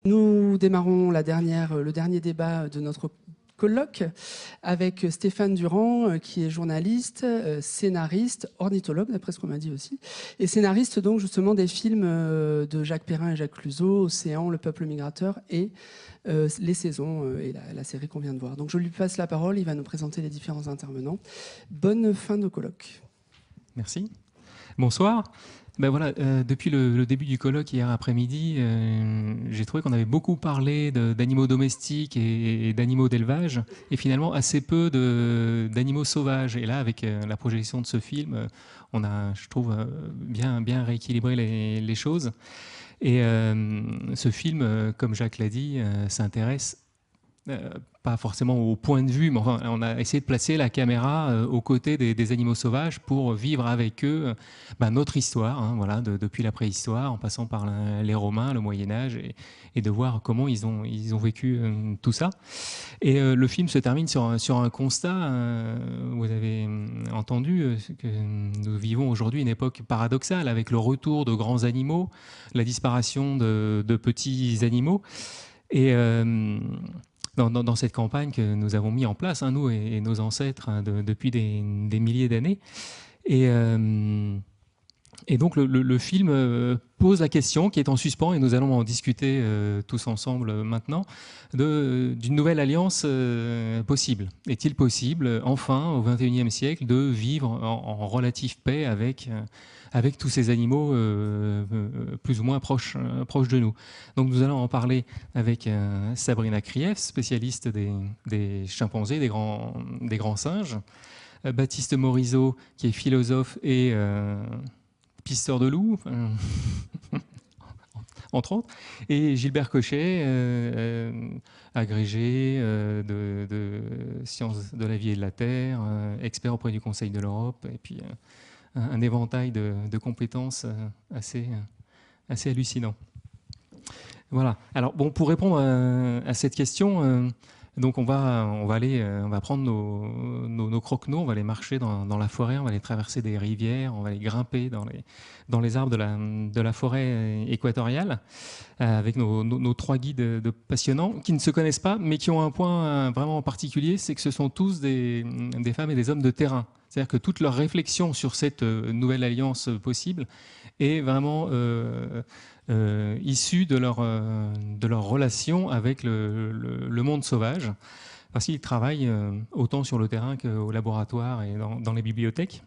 Nous démarrons le dernier débat de notre colloque avec Stéphane Durand, qui est journaliste, scénariste, ornithologue, d'après ce qu'on m'a dit aussi, et scénariste donc justement des films de Jacques Perrin et Jacques Clouseau, Océan, Le Peuple migrateur et Les Saisons et la série qu'on vient de voir. Donc je lui passe la parole, il va nous présenter les différents intervenants. Bonne fin de colloque. Merci. Bonsoir. Ben voilà, depuis le début du colloque hier après-midi, j'ai trouvé qu'on avait beaucoup parlé d'animaux domestiques et d'animaux d'élevage, et finalement assez peu d'animaux sauvages. Et là, avec la projection de ce film, on a, je trouve, bien rééquilibré les choses. Et ce film, comme Jacques l'a dit, s'intéresse pas forcément au point de vue, mais enfin, on a essayé de placer la caméra aux côtés des animaux sauvages pour vivre avec eux notre histoire, hein, voilà, depuis la préhistoire, en passant par les Romains, le Moyen-Âge, et de voir comment ils ont vécu tout ça. Et le film se termine sur un constat. Vous avez entendu que nous vivons aujourd'hui une époque paradoxale, avec le retour de grands animaux, la disparition de petits animaux. Et dans cette campagne que nous avons mis en place, hein, nous et nos ancêtres, hein, depuis des milliers d'années. Et donc le film pose la question qui est en suspens, et nous allons en discuter tous ensemble maintenant, d'une nouvelle alliance possible. Est-il possible, enfin, au XXIe siècle, de vivre en relative paix avec tous ces animaux plus ou moins proches de nous? Donc nous allons en parler avec Sabrina Krief, spécialiste des chimpanzés, des grands singes, Baptiste Morisot, qui est philosophe et pisteur de loups, entre autres, et Gilbert Cochet, agrégé de sciences de la vie et de la terre, expert auprès du Conseil de l'Europe, et puis un éventail de compétences assez hallucinant. Voilà. Alors bon, pour répondre à cette question, donc on va prendre nos croque-noix, on va aller marcher dans la forêt, on va aller traverser des rivières, on va aller grimper dans les arbres de la forêt équatoriale avec nos trois guides passionnants qui ne se connaissent pas, mais qui ont un point vraiment particulier, c'est que ce sont tous des femmes et des hommes de terrain. C'est-à-dire que toute leur réflexion sur cette nouvelle alliance possible est vraiment issue de leur relation avec le monde sauvage, parce qu'ils travaillent autant sur le terrain qu'au laboratoire et dans les bibliothèques.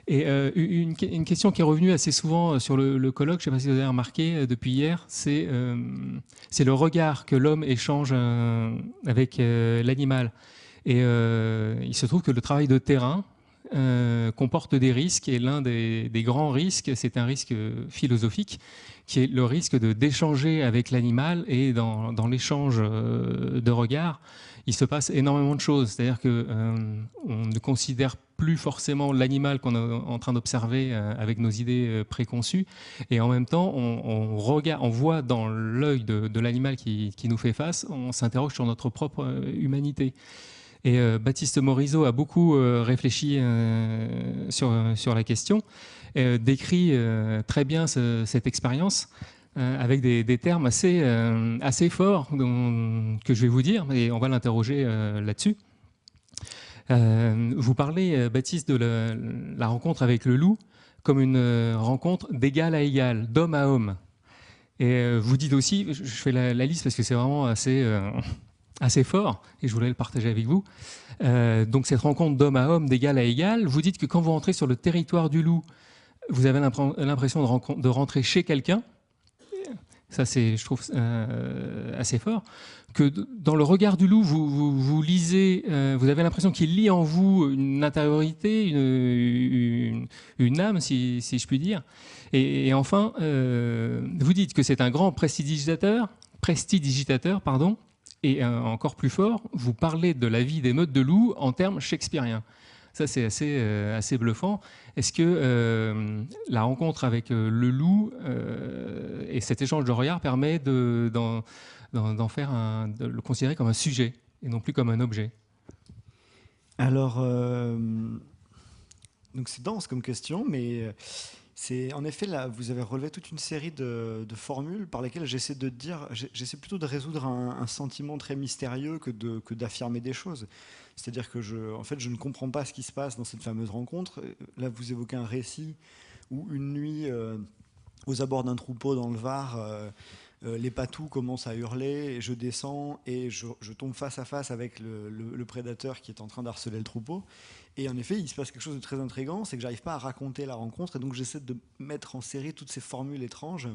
Et une question qui est revenue assez souvent sur le colloque, je ne sais pas si vous avez remarqué depuis hier, c'est le regard que l'homme échange avec l'animal. Et il se trouve que le travail de terrain comporte des risques, et l'un des grands risques, c'est un risque philosophique, qui est le risque d'échanger avec l'animal, et dans l'échange de regards, il se passe énormément de choses. C'est-à-dire qu'on ne considère plus forcément l'animal qu'on est en train d'observer avec nos idées préconçues, et en même temps, on voit dans l'œil de l'animal qui nous fait face, on s'interroge sur notre propre humanité. Et Baptiste Morisot a beaucoup réfléchi sur la question, décrit très bien cette expérience avec des termes assez forts que je vais vous dire, et on va l'interroger là-dessus. Vous parlez, Baptiste, de la rencontre avec le loup comme une rencontre d'égal à égal, d'homme à homme. Et vous dites aussi, je fais la liste parce que c'est vraiment assez fort, et je voulais le partager avec vous. Donc cette rencontre d'homme à homme, d'égal à égal, vous dites que quand vous rentrez sur le territoire du loup, vous avez l'impression de rentrer chez quelqu'un. Ça, c'est, je trouve, assez fort. Que dans le regard du loup, vous lisez, vous avez l'impression qu'il lit en vous une intériorité, une âme, si je puis dire. Et enfin, vous dites que c'est un grand prestidigitateur, pardon. Et encore plus fort, vous parlez de la vie des meutes de loups en termes shakespeariens. Ça, c'est assez bluffant. Est-ce que la rencontre avec le loup et cet échange de regards permet de le considérer comme un sujet et non plus comme un objet? Alors, donc c'est dense comme question, mais En effet, là, vous avez relevé toute une série de formules par lesquelles j'essaie plutôt de résoudre un sentiment très mystérieux que d'affirmer des choses. C'est-à-dire que en fait, je ne comprends pas ce qui se passe dans cette fameuse rencontre. Là, vous évoquez un récit où une nuit, aux abords d'un troupeau dans le Var, les patous commencent à hurler, et je descends et je tombe face à face avec le prédateur qui est en train d'harceler le troupeau. Et en effet, il se passe quelque chose de très intriguant, c'est que j'arrive pas à raconter la rencontre, et donc j'essaie de mettre en série toutes ces formules étranges.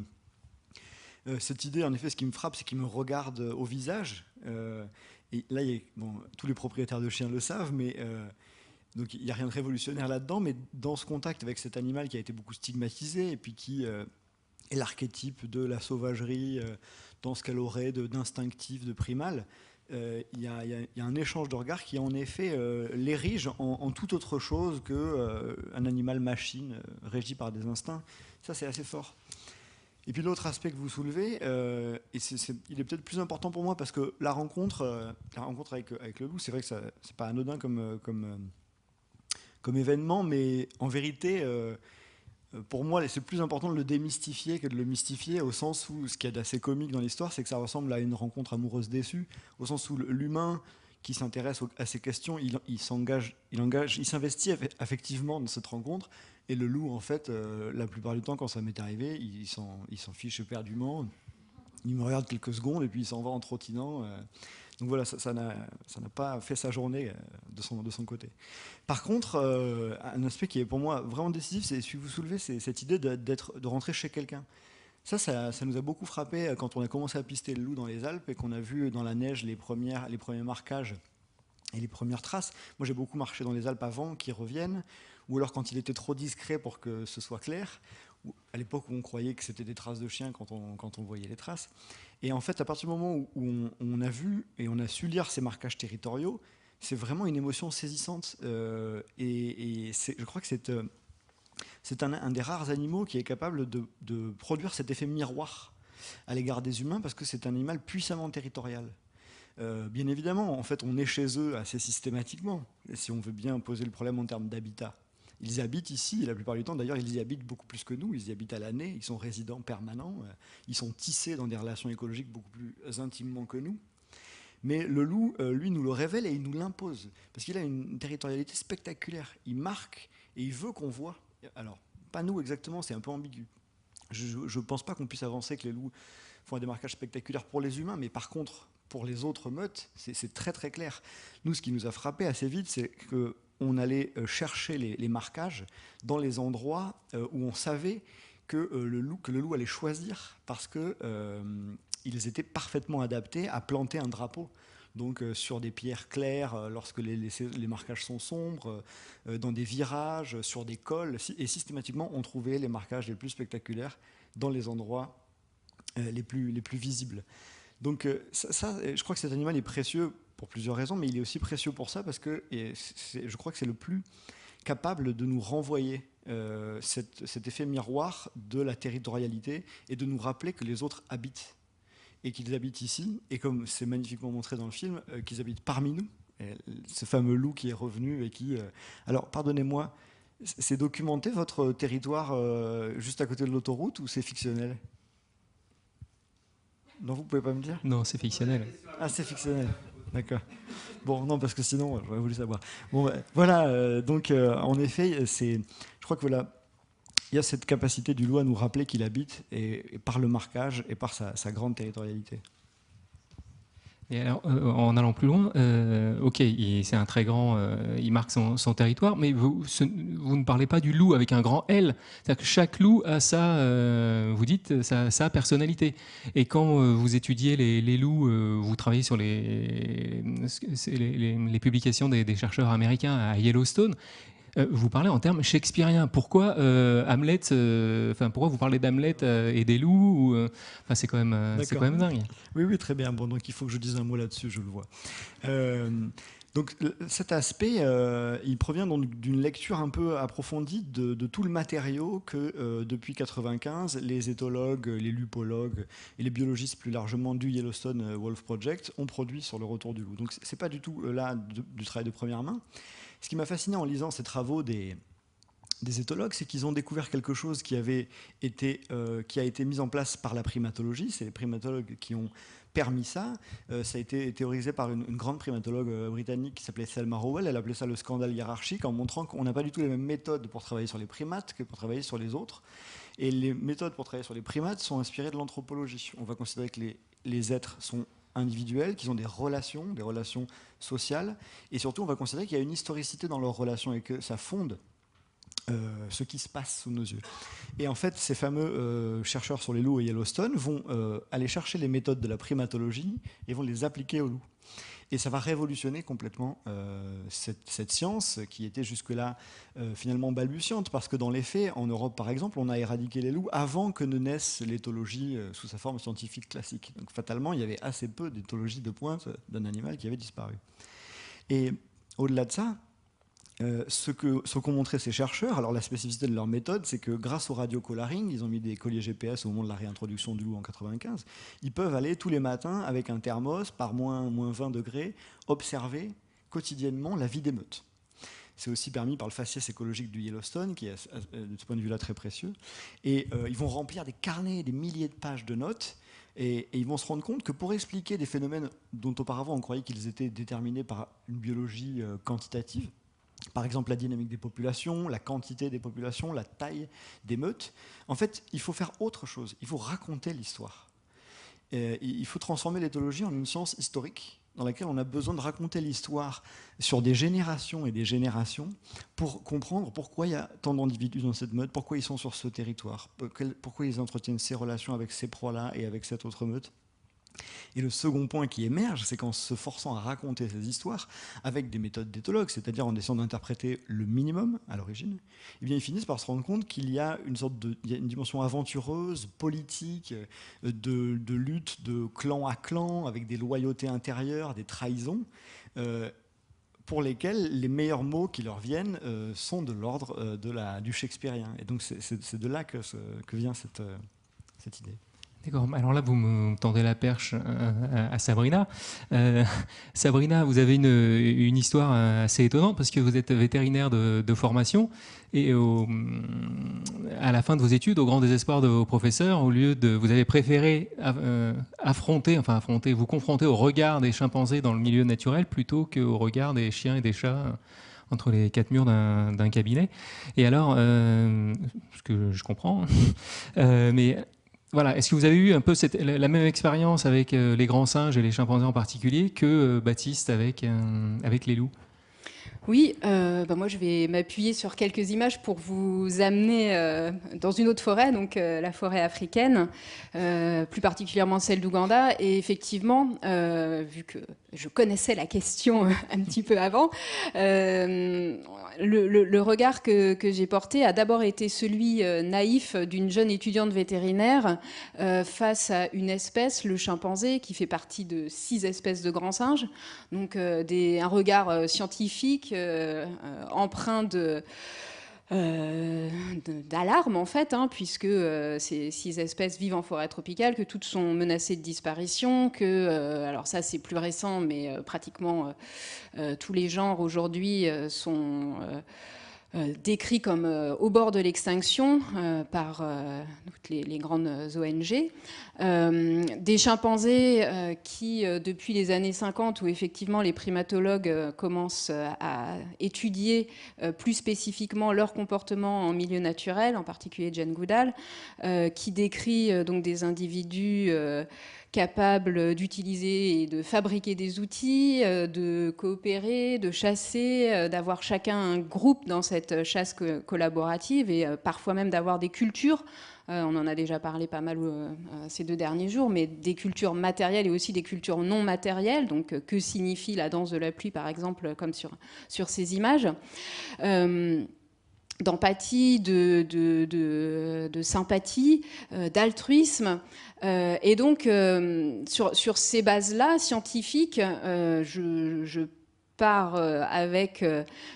Cette idée, en effet, ce qui me frappe, c'est qu'il me regarde au visage. Et là, tous les propriétaires de chiens le savent, mais donc il n'y a rien de révolutionnaire là-dedans, mais dans ce contact avec cet animal qui a été beaucoup stigmatisé, et puis qui est l'archétype de la sauvagerie dans ce qu'elle aurait d'instinctif, de primal, il y a un échange de regards qui en effet l'érige en toute autre chose qu'un animal machine régi par des instincts. Ça, c'est assez fort. Et puis l'autre aspect que vous soulevez, il est peut-être plus important pour moi parce que la rencontre avec le loup, c'est vrai que c'est pas anodin comme événement, mais en vérité, pour moi, c'est plus important de le démystifier que de le mystifier, au sens où ce qu'il y a d'assez comique dans l'histoire, c'est que ça ressemble à une rencontre amoureuse déçue, au sens où l'humain qui s'intéresse à ces questions, il s'investit affectivement dans cette rencontre, et le loup, en fait, la plupart du temps, quand ça m'est arrivé, il s'en fiche éperdument, il me regarde quelques secondes, et puis il s'en va en trottinant. Donc voilà, ça n'a pas fait sa journée de son côté. Par contre, un aspect qui est pour moi vraiment décisif, c'est celui que vous soulevez, c'est cette idée de rentrer chez quelqu'un. Ça nous a beaucoup frappé quand on a commencé à pister le loup dans les Alpes et qu'on a vu dans la neige les premiers marquages et les premières traces. Moi, j'ai beaucoup marché dans les Alpes avant qu'ils reviennent, ou alors quand il était trop discret pour que ce soit clair, ou à l'époque où on croyait que c'était des traces de chiens quand on voyait les traces. Et en fait, à partir du moment où on a vu et on a su lire ces marquages territoriaux, c'est vraiment une émotion saisissante. Je crois que c'est un des rares animaux qui est capable de produire cet effet miroir à l'égard des humains, parce que c'est un animal puissamment territorial. Bien évidemment, en fait, on est chez eux assez systématiquement, si on veut bien poser le problème en termes d'habitat. Ils y habitent ici, et la plupart du temps, d'ailleurs, ils y habitent beaucoup plus que nous. Ils y habitent à l'année, ils sont résidents permanents, ils sont tissés dans des relations écologiques beaucoup plus intimement que nous. Mais le loup, lui, nous le révèle et il nous l'impose, parce qu'il a une territorialité spectaculaire. Il marque et il veut qu'on voit. Alors, pas nous exactement, c'est un peu ambigu. Je ne pense pas qu'on puisse avancer que les loups font un démarquage spectaculaire pour les humains, mais par contre, pour les autres meutes, c'est très très clair. Nous, ce qui nous a frappé assez vite, c'est qu'on allait chercher les marquages dans les endroits où on savait que le loup allait choisir, parce qu'ils étaient parfaitement adaptés à planter un drapeau. Donc sur des pierres claires lorsque les marquages sont sombres, dans des virages, sur des cols, et systématiquement on trouvait les marquages les plus spectaculaires dans les endroits les plus visibles. Donc je crois que cet animal est précieux pour plusieurs raisons, mais il est aussi précieux pour ça parce que je crois que c'est le plus capable de nous renvoyer cet effet miroir de la territorialité et de nous rappeler que les autres habitent et qu'ils habitent ici, et comme c'est magnifiquement montré dans le film, qu'ils habitent parmi nous. Et ce fameux loup qui est revenu et qui... Alors, pardonnez-moi, c'est documenté votre territoire juste à côté de l'autoroute ou c'est fictionnel? Non, vous pouvez pas me dire? Non, c'est fictionnel. Ah, c'est fictionnel. D'accord. Bon, non, parce que sinon, j'aurais voulu savoir. Bon, voilà, donc en effet, je crois que voilà, il y a cette capacité du loup à nous rappeler qu'il habite, et par le marquage et par sa grande territorialité. Et alors, en allant plus loin, ok, c'est un très grand, il marque son territoire, mais vous ne parlez pas du loup avec un grand L. C'est-à-dire que chaque loup a vous dites, sa personnalité. Et quand vous étudiez les loups, vous travaillez sur les publications des chercheurs américains à Yellowstone. Vous parlez en termes shakespeariens. Pourquoi Hamlet pourquoi vous parlez d'Hamlet et des loups c'est quand même dingue. Oui, très bien. Bon, donc il faut que je dise un mot là-dessus, je le vois. Donc cet aspect, il provient donc d'une lecture un peu approfondie de tout le matériau que depuis 1995, les éthologues, les lupologues et les biologistes plus largement du Yellowstone Wolf Project ont produit sur le retour du loup. Donc c'est pas du tout là du travail de première main. Ce qui m'a fasciné en lisant ces travaux des des éthologues, c'est qu'ils ont découvert quelque chose qui a été mis en place par la primatologie. C'est les primatologues qui ont permis ça. Ça a été théorisé par une grande primatologue britannique qui s'appelait Thelma Rowell. Elle appelait ça le scandale hiérarchique, en montrant qu'on n'a pas du tout les mêmes méthodes pour travailler sur les primates que pour travailler sur les autres. Et les méthodes pour travailler sur les primates sont inspirées de l'anthropologie. On va considérer que les êtres sont individuels, qu'ils ont des relations sociales, et surtout on va considérer qu'il y a une historicité dans leurs relations et que ça fonde ce qui se passe sous nos yeux. Et en fait, ces fameux chercheurs sur les loups à Yellowstone vont aller chercher les méthodes de la primatologie et vont les appliquer aux loups. Et ça va révolutionner complètement cette science qui était jusque-là finalement balbutiante, parce que dans les faits, en Europe par exemple, on a éradiqué les loups avant que ne naisse l'éthologie sous sa forme scientifique classique. Donc fatalement, il y avait assez peu d'éthologie de pointe d'un animal qui avait disparu. Et au-delà de ça, ce qu'ont montré ces chercheurs, alors la spécificité de leur méthode, c'est que grâce au radiocollaring, ils ont mis des colliers GPS au moment de la réintroduction du loup en 1995, ils peuvent aller tous les matins avec un thermos par moins 20 degrés, observer quotidiennement la vie des meutes. C'est aussi permis par le faciès écologique du Yellowstone, qui est de ce point de vue-là très précieux. Et ils vont remplir des carnets, des milliers de pages de notes, et ils vont se rendre compte que pour expliquer des phénomènes dont auparavant on croyait qu'ils étaient déterminés par une biologie quantitative, par exemple la dynamique des populations, la quantité des populations, la taille des meutes, en fait, il faut faire autre chose. Il faut raconter l'histoire. Il faut transformer l'éthologie en une science historique dans laquelle on a besoin de raconter l'histoire sur des générations et des générations pour comprendre pourquoi il y a tant d'individus dans cette meute, pourquoi ils sont sur ce territoire, pourquoi ils entretiennent ces relations avec ces proies-là et avec cette autre meute. Et le second point qui émerge, c'est qu'en se forçant à raconter ces histoires avec des méthodes d'éthologue, c'est-à-dire en essayant d'interpréter le minimum à l'origine, eh bien ils finissent par se rendre compte qu'il y a une dimension aventureuse, politique, de lutte de clan à clan, avec des loyautés intérieures, des trahisons, pour lesquelles les meilleurs mots qui leur viennent sont de l'ordre du shakespearien. Et donc c'est de là que vient cette idée. D'accord. Alors là, vous me tendez la perche à Sabrina. Sabrina, vous avez une histoire assez étonnante parce que vous êtes vétérinaire de formation et à la fin de vos études, au grand désespoir de vos professeurs, vous avez préféré vous confronter au regard des chimpanzés dans le milieu naturel plutôt qu'au regard des chiens et des chats entre les quatre murs d'un cabinet. Et alors, ce que je comprends, mais voilà, est-ce que vous avez eu un peu la même expérience avec les grands singes et les chimpanzés en particulier que Baptiste avec les loups ? Oui, moi je vais m'appuyer sur quelques images pour vous amener dans une autre forêt, donc la forêt africaine, plus particulièrement celle d'Ouganda. Et effectivement, vu que je connaissais la question un petit peu avant, le regard que j'ai porté a d'abord été celui naïf d'une jeune étudiante vétérinaire face à une espèce, le chimpanzé, qui fait partie de 6 espèces de grands singes. Donc un regard scientifique empreint d'alarme en fait, puisque ces 6 espèces vivent en forêt tropicale, que toutes sont menacées de disparition, alors ça c'est plus récent, mais pratiquement tous les genres aujourd'hui sont décrits comme au bord de l'extinction par toutes les grandes ONG. Des chimpanzés qui, depuis les années 50, où effectivement les primatologues commencent à étudier plus spécifiquement leur comportement en milieu naturel, en particulier Jane Goodall, qui décrit donc des individus capables d'utiliser et de fabriquer des outils, de coopérer, de chasser, d'avoir chacun un groupe dans cette chasse collaborative et parfois même d'avoir des cultures. On en a déjà parlé pas mal ces 2 derniers jours, mais des cultures matérielles et aussi des cultures non matérielles. Donc, que signifie la danse de la pluie, par exemple, comme sur ces images d'empathie, de sympathie, d'altruisme. Et donc, sur ces bases-là, scientifiques, je avec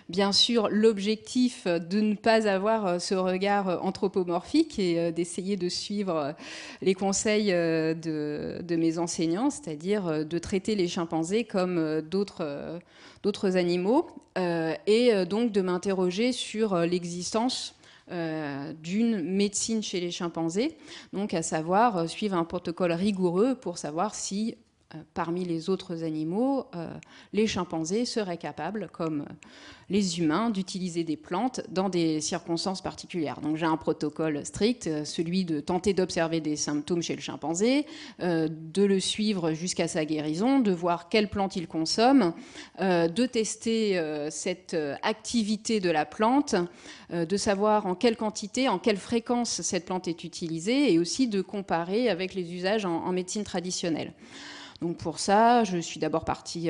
bien sûr l'objectif de ne pas avoir ce regard anthropomorphique et d'essayer de suivre les conseils de mes enseignants, c'est-à-dire de traiter les chimpanzés comme d'autres animaux et donc de m'interroger sur l'existence d'une médecine chez les chimpanzés, donc à savoir suivre un protocole rigoureux pour savoir si parmi les autres animaux, les chimpanzés seraient capables, comme les humains, d'utiliser des plantes dans des circonstances particulières. Donc j'ai un protocole strict, celui de tenter d'observer des symptômes chez le chimpanzé, de le suivre jusqu'à sa guérison, de voir quelles plantes il consomme, de tester cette activité de la plante, de savoir en quelle quantité, en quelle fréquence cette plante est utilisée, et aussi de comparer avec les usages en médecine traditionnelle. Donc pour ça, je suis d'abord partie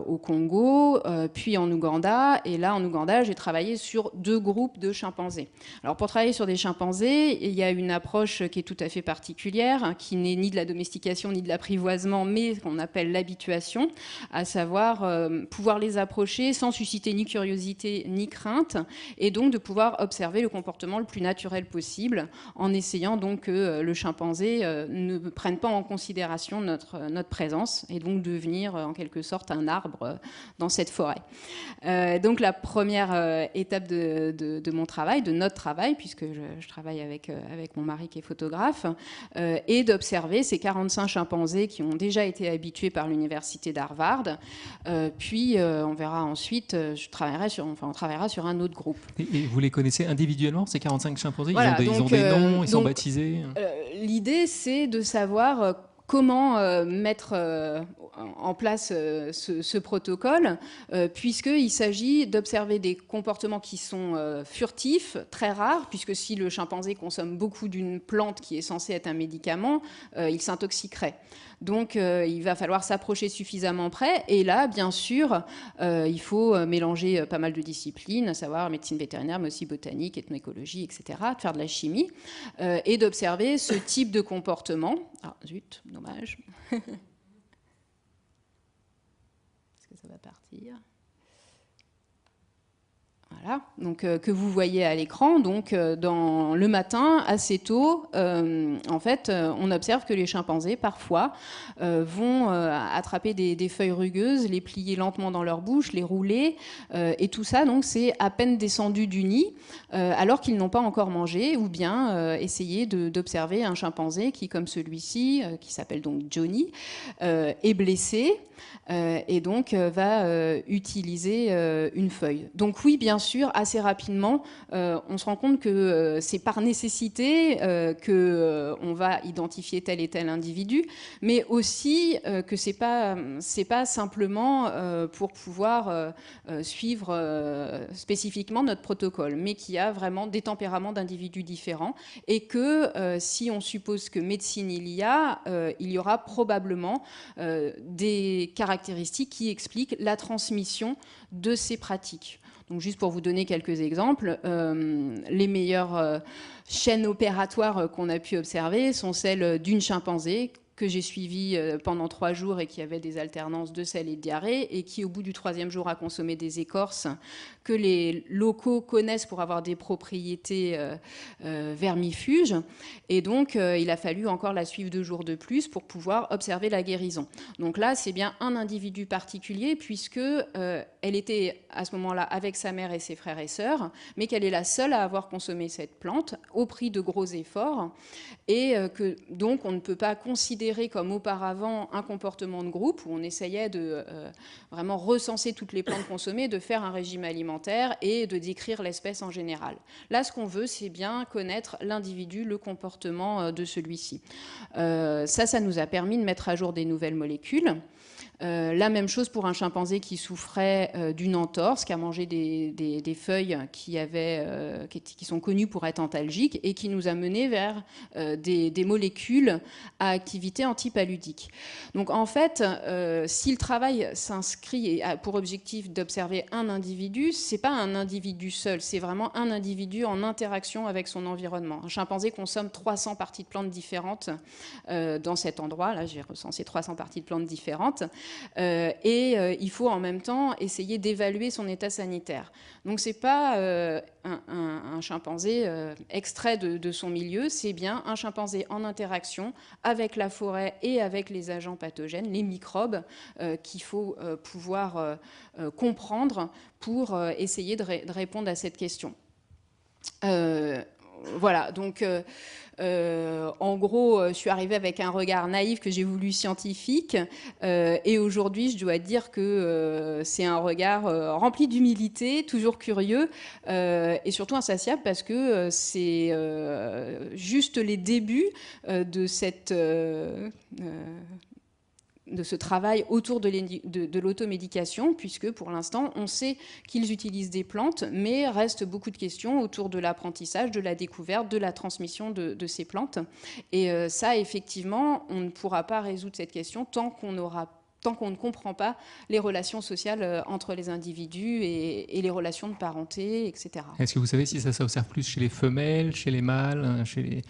au Congo, puis en Ouganda. Et là, en Ouganda, j'ai travaillé sur 2 groupes de chimpanzés. Alors pour travailler sur des chimpanzés, il y a une approche qui est tout à fait particulière, hein, qui n'est ni de la domestication ni de l'apprivoisement, mais qu'on appelle l'habituation, à savoir pouvoir les approcher sans susciter ni curiosité ni crainte, et donc de pouvoir observer le comportement le plus naturel possible, en essayant donc que le chimpanzé ne prenne pas en considération notre présence, et donc devenir en quelque sorte un arbre dans cette forêt. Donc la première étape de mon travail, de notre travail, puisque je travaille avec mon mari qui est photographe, est d'observer ces 45 chimpanzés qui ont déjà été habitués par l'université d'Harvard. Puis on verra ensuite, on travaillera sur un autre groupe. Et vous les connaissez individuellement, ces 45 chimpanzés? Voilà, ils ont des noms, ils sont baptisés? L'idée, c'est de savoir comment mettre en place ce protocole, puisqu'il s'agit d'observer des comportements qui sont furtifs, très rares, puisque si le chimpanzé consomme beaucoup d'une plante qui est censée être un médicament, il s'intoxiquerait. Donc il va falloir s'approcher suffisamment près. Et là, bien sûr, il faut mélanger pas mal de disciplines, à savoir médecine vétérinaire, mais aussi botanique, ethnoécologie, etc., de faire de la chimie, et d'observer ce type de comportement. Ah, zut, dommage. Est-ce que ça va partir ? Voilà, donc que vous voyez à l'écran, donc dans le matin, assez tôt, en fait, on observe que les chimpanzés, parfois, vont attraper des feuilles rugueuses, les plier lentement dans leur bouche, les rouler, et tout ça, donc, c'est à peine descendu du nid, alors qu'ils n'ont pas encore mangé, ou bien essayer d'observer un chimpanzé qui, comme celui-ci, qui s'appelle donc Johnny, est blessé, et donc va utiliser une feuille. Donc oui, bien sûr, assez rapidement, on se rend compte que c'est par nécessité qu'on va identifier tel et tel individu, mais aussi que c'est pas simplement pour pouvoir suivre spécifiquement notre protocole, mais qu'il y a vraiment des tempéraments d'individus différents, et que si on suppose que médecine il y aura probablement des caractéristiques qui expliquent la transmission de ces pratiques. Donc juste pour vous donner quelques exemples, les meilleures chaînes opératoires qu'on a pu observer sont celles d'une chimpanzé que j'ai suivie pendant 3 jours et qui avait des alternances de sel et de diarrhée, et qui au bout du 3e jour a consommé des écorces que les locaux connaissent pour avoir des propriétés vermifuges, et donc il a fallu encore la suivre 2 jours de plus pour pouvoir observer la guérison. Donc là, c'est bien un individu particulier, puisque elle était à ce moment-là avec sa mère et ses frères et sœurs, mais qu'elle est la seule à avoir consommé cette plante au prix de gros efforts, et que donc on ne peut pas considérer comme auparavant un comportement de groupe où on essayait de vraiment recenser toutes les plantes consommées, de faire un régime alimentaire et de décrire l'espèce en général. Là, ce qu'on veut, c'est bien connaître l'individu, le comportement de celui-ci. Ça nous a permis de mettre à jour des nouvelles molécules. La même chose pour un chimpanzé qui souffrait d'une entorse, qui a mangé des feuilles qui sont connues pour être antalgiques, et qui nous a mené vers des molécules à activité activité antipaludique. Donc en fait, si le travail s'inscrit et a pour objectif d'observer un individu, c'est pas un individu seul, c'est vraiment un individu en interaction avec son environnement. Un chimpanzé consomme 300 parties de plantes différentes dans cet endroit. Là, j'ai recensé 300 parties de plantes différentes. Il faut en même temps essayer d'évaluer son état sanitaire. Donc c'est pas un chimpanzé extrait de son milieu, c'est bien un chimpanzé en interaction avec la forêt et avec les agents pathogènes, les microbes, qu'il faut pouvoir comprendre pour essayer de répondre à cette question. Voilà, donc en gros, je suis arrivée avec un regard naïf que j'ai voulu scientifique, et aujourd'hui, je dois dire que c'est un regard rempli d'humilité, toujours curieux, et surtout insatiable, parce que c'est juste les débuts de ce travail autour de l'automédication, puisque pour l'instant, on sait qu'ils utilisent des plantes, mais reste beaucoup de questions autour de l'apprentissage, de la découverte, de la transmission de ces plantes. Et ça, effectivement, on ne pourra pas résoudre cette question tant qu'on ne comprend pas les relations sociales entre les individus et les relations de parenté, etc. Est-ce que vous savez si ça s'observe plus chez les femelles, chez les mâles, chez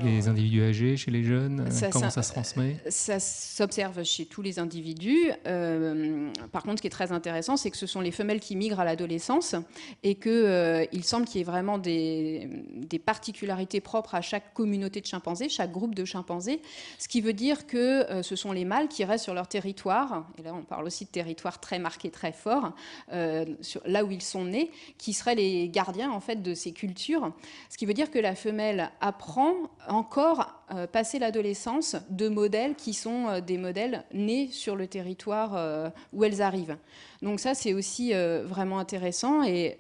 les individus âgés, chez les jeunes? Comment ça se transmet? Ça s'observe chez tous les individus. Par contre, ce qui est très intéressant, c'est que ce sont les femelles qui migrent à l'adolescence et qu'il semble qu'il y ait vraiment des particularités propres à chaque communauté de chimpanzés, chaque groupe de chimpanzés, ce qui veut dire que ce sont les mâles qui restent sur leur territoire, et là on parle aussi de territoire très marqué, très fort, là où ils sont nés, qui seraient les gardiens en fait de ces cultures, ce qui veut dire que la femelle apprend encore, passé l'adolescence, de modèles qui sont des modèles nés sur le territoire où elles arrivent. Donc ça, c'est aussi vraiment intéressant. Et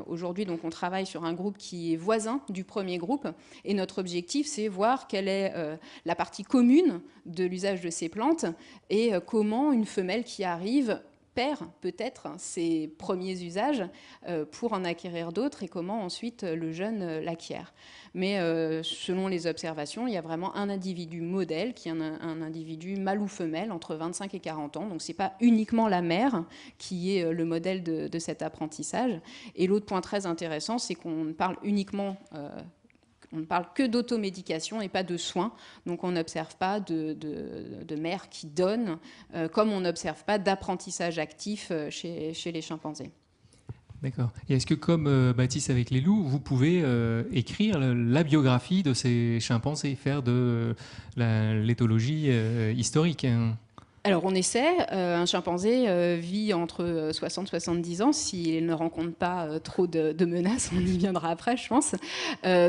aujourd'hui, donc, on travaille sur un groupe qui est voisin du premier groupe. Et notre objectif, c'est voir quelle est la partie commune de l'usage de ces plantes et comment une femelle qui arrive perd peut-être ses premiers usages pour en acquérir d'autres et comment ensuite le jeune l'acquiert. Mais selon les observations, il y a vraiment un individu modèle qui est un individu mâle ou femelle entre 25 et 40 ans. Donc ce n'est pas uniquement la mère qui est le modèle de cet apprentissage. Et l'autre point très intéressant, c'est qu'on parle uniquement... on ne parle que d'automédication et pas de soins. Donc on n'observe pas de mère qui donne, comme on n'observe pas d'apprentissage actif chez les chimpanzés. D'accord. Et est-ce que, comme Baptiste avec les loups, vous pouvez écrire la biographie de ces chimpanzés, faire de l'éthologie historique, hein? Alors on essaie, un chimpanzé vit entre 60 et 70 ans s'il ne rencontre pas trop de menaces, on y viendra après je pense.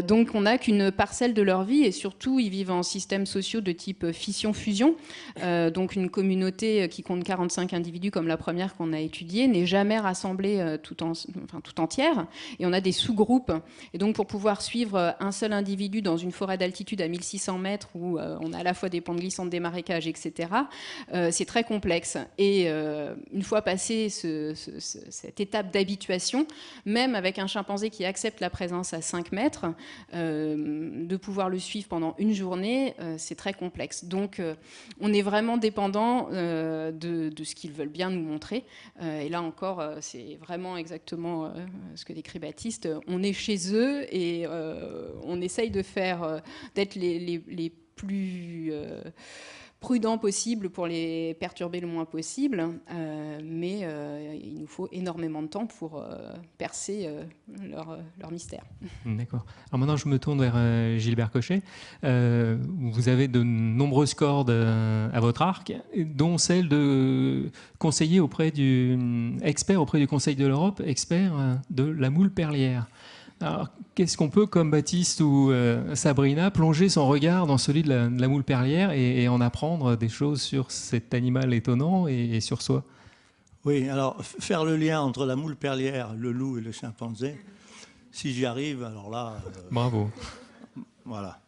Donc on n'a qu'une parcelle de leur vie et surtout ils vivent en systèmes sociaux de type fission-fusion. Donc une communauté qui compte 45 individus comme la première qu'on a étudiée n'est jamais rassemblée tout entière et on a des sous-groupes. Et donc pour pouvoir suivre un seul individu dans une forêt d'altitude à 1600 mètres où on a à la fois des pentes glissantes, des marécages, etc., c'est très complexe. Et une fois passé cette étape d'habituation, même avec un chimpanzé qui accepte la présence à 5 mètres, de pouvoir le suivre pendant une journée, c'est très complexe. Donc on est vraiment dépendant de ce qu'ils veulent bien nous montrer. Et là encore, c'est vraiment exactement ce que décrit Baptiste. On est chez eux et on essaye de faire d'être les plus... prudent possible pour les perturber le moins possible, mais il nous faut énormément de temps pour percer leur mystère. D'accord. Alors maintenant, je me tourne vers Gilbert Cochet. Vous avez de nombreuses cordes à votre arc, dont celle de conseiller expert auprès du Conseil de l'Europe, expert de la moule perlière. Alors, qu'est-ce qu'on peut, comme Baptiste ou Sabrina, plonger son regard dans celui de la moule perlière et en apprendre des choses sur cet animal étonnant et sur soi? Oui, alors faire le lien entre la moule perlière, le loup et le chimpanzé, si j'y arrive, alors là... Bravo. Voilà.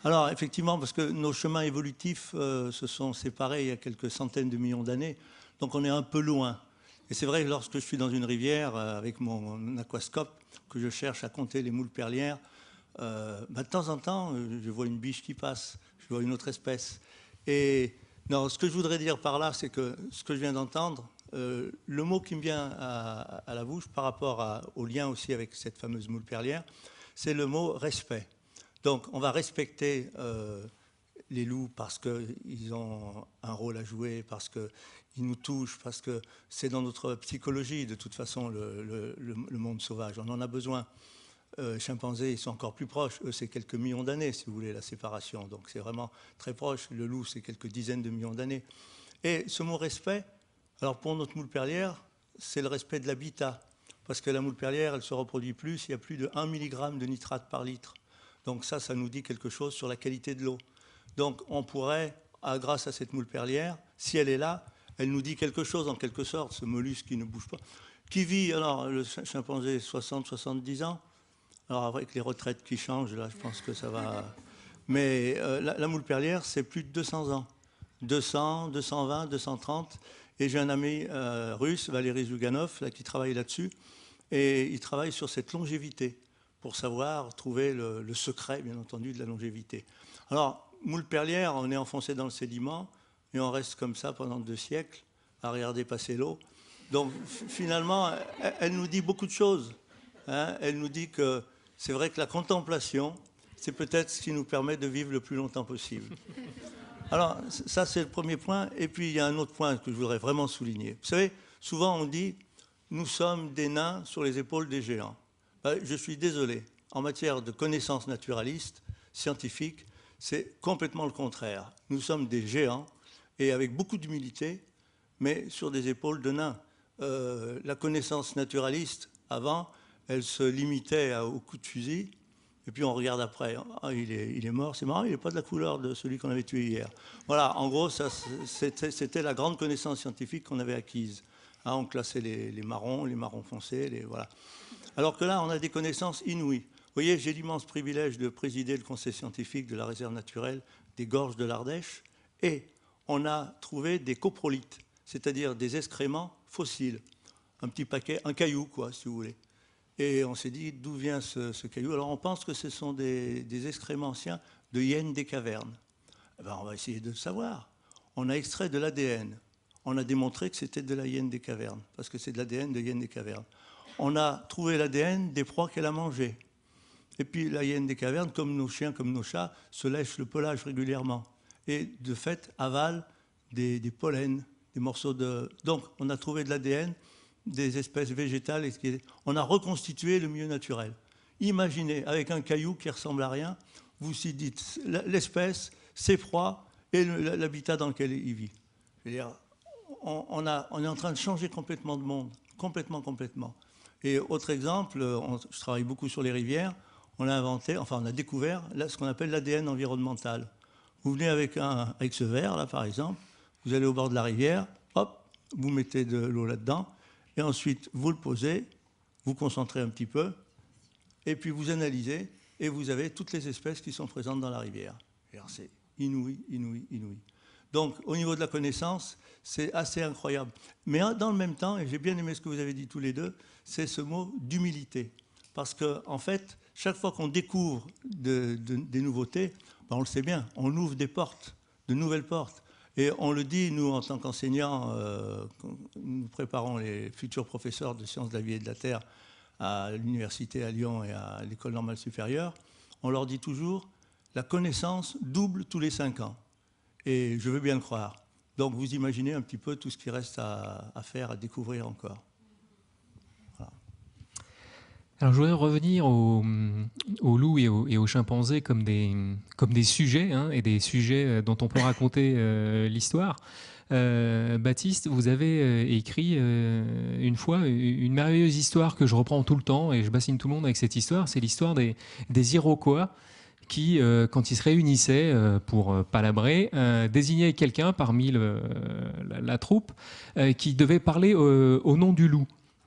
Alors effectivement, parce que nos chemins évolutifs se sont séparés il y a quelques centaines de millions d'années, donc on est un peu loin. Et c'est vrai que lorsque je suis dans une rivière avec mon aquascope, que je cherche à compter les moules perlières, de temps en temps, je vois une biche qui passe, je vois une autre espèce. Et non, ce que je voudrais dire par là, c'est que ce que je viens d'entendre, le mot qui me vient à la bouche par rapport au lien aussi avec cette fameuse moule perlière, c'est le mot respect. Donc on va respecter les loups parce qu'ils ont un rôle à jouer, parce qu'ils nous touchent, parce que c'est dans notre psychologie de toute façon le monde sauvage. On en a besoin. Chimpanzés, ils sont encore plus proches. Eux, c'est quelques millions d'années, si vous voulez, la séparation. Donc c'est vraiment très proche. Le loup, c'est quelques dizaines de millions d'années. Et ce mot respect, alors pour notre moule perlière, c'est le respect de l'habitat. Parce que la moule perlière, elle se reproduit plus, il y a plus de 1 mg de nitrate par litre. Donc ça nous dit quelque chose sur la qualité de l'eau. Donc on pourrait, grâce à cette moule perlière, si elle est là, elle nous dit quelque chose en quelque sorte, ce mollusque qui ne bouge pas. Qui vit, alors le chimpanzé, 60-70 ans. Alors avec les retraites qui changent, là je pense que ça va... Mais la moule perlière, c'est plus de 200 ans. 200, 220, 230. Et j'ai un ami russe, Valéry Zouganov, là, qui travaille là-dessus. Et il travaille sur cette longévité pour savoir trouver le secret, bien entendu, de la longévité. Alors, moule perlière, on est enfoncé dans le sédiment et on reste comme ça pendant 2 siècles à regarder passer l'eau. Donc, finalement, elle nous dit beaucoup de choses. Hein. Elle nous dit que c'est vrai que la contemplation, c'est peut-être ce qui nous permet de vivre le plus longtemps possible. Alors, ça, c'est le premier point. Et puis, il y a un autre point que je voudrais vraiment souligner. Vous savez, souvent, on dit « nous sommes des nains sur les épaules des géants ». Je suis désolé. En matière de connaissances naturalistes, scientifiques, c'est complètement le contraire. Nous sommes des géants, et avec beaucoup d'humilité, mais sur des épaules de nains. La connaissance naturaliste, avant, elle se limitait au coup de fusil. Et puis on regarde après, ah, il est mort, c'est marrant, il n'est pas de la couleur de celui qu'on avait tué hier. Voilà, en gros, c'était la grande connaissance scientifique qu'on avait acquise. Hein, on classait les marrons foncés, voilà. Alors que là, on a des connaissances inouïes. Vous voyez, j'ai l'immense privilège de présider le conseil scientifique de la réserve naturelle des Gorges de l'Ardèche, et on a trouvé des coprolites, c'est-à-dire des excréments fossiles. Un petit paquet, un caillou, quoi, si vous voulez. Et on s'est dit, d'où vient ce caillou? Alors on pense que ce sont des excréments anciens de hyènes des cavernes. Eh ben, on va essayer de le savoir. On a extrait de l'ADN. On a démontré que c'était de la hyène des cavernes, parce que c'est de l'ADN de hyène des cavernes. On a trouvé l'ADN des proies qu'elle a mangées. Et puis la hyène des cavernes, comme nos chiens, comme nos chats, se lèche le pelage régulièrement. Et de fait, avale des pollens, des morceaux de... Donc on a trouvé de l'ADN des espèces végétales. On a reconstitué le milieu naturel. Imaginez, avec un caillou qui ressemble à rien, vous vous dites l'espèce, ses proies et l'habitat dans lequel il vit. Je veux dire, on est en train de changer complètement de monde, complètement. Et autre exemple, je travaille beaucoup sur les rivières, on a découvert là, ce qu'on appelle l'ADN environnemental. Vous venez avec ce verre, là, par exemple, vous allez au bord de la rivière, hop, vous mettez de l'eau là-dedans, et ensuite, vous le posez, vous concentrez un petit peu, et puis vous analysez, et vous avez toutes les espèces qui sont présentes dans la rivière. C'est inouï. Donc, au niveau de la connaissance, c'est assez incroyable. Mais dans le même temps, et j'ai bien aimé ce que vous avez dit tous les deux, c'est ce mot d'humilité. Parce qu'en fait, chaque fois qu'on découvre des nouveautés, ben on le sait bien, on ouvre des portes, de nouvelles portes. Et on le dit, nous, en tant qu'enseignants, nous préparons les futurs professeurs de sciences de la vie et de la Terre à l'université à Lyon et à l'école normale supérieure, on leur dit toujours, la connaissance double tous les 5 ans. Et je veux bien le croire. Donc vous imaginez un petit peu tout ce qui reste à faire, à découvrir encore. Voilà. Alors je voudrais revenir aux loups et aux chimpanzés comme des sujets, hein, et des sujets dont on peut raconter l'histoire. Baptiste, vous avez écrit une fois une merveilleuse histoire que je reprends tout le temps et je bassine tout le monde avec cette histoire. C'est l'histoire des Iroquois qui, quand ils se réunissaient pour palabrer, désignaient quelqu'un parmi la troupe qui devait parler au nom du loup.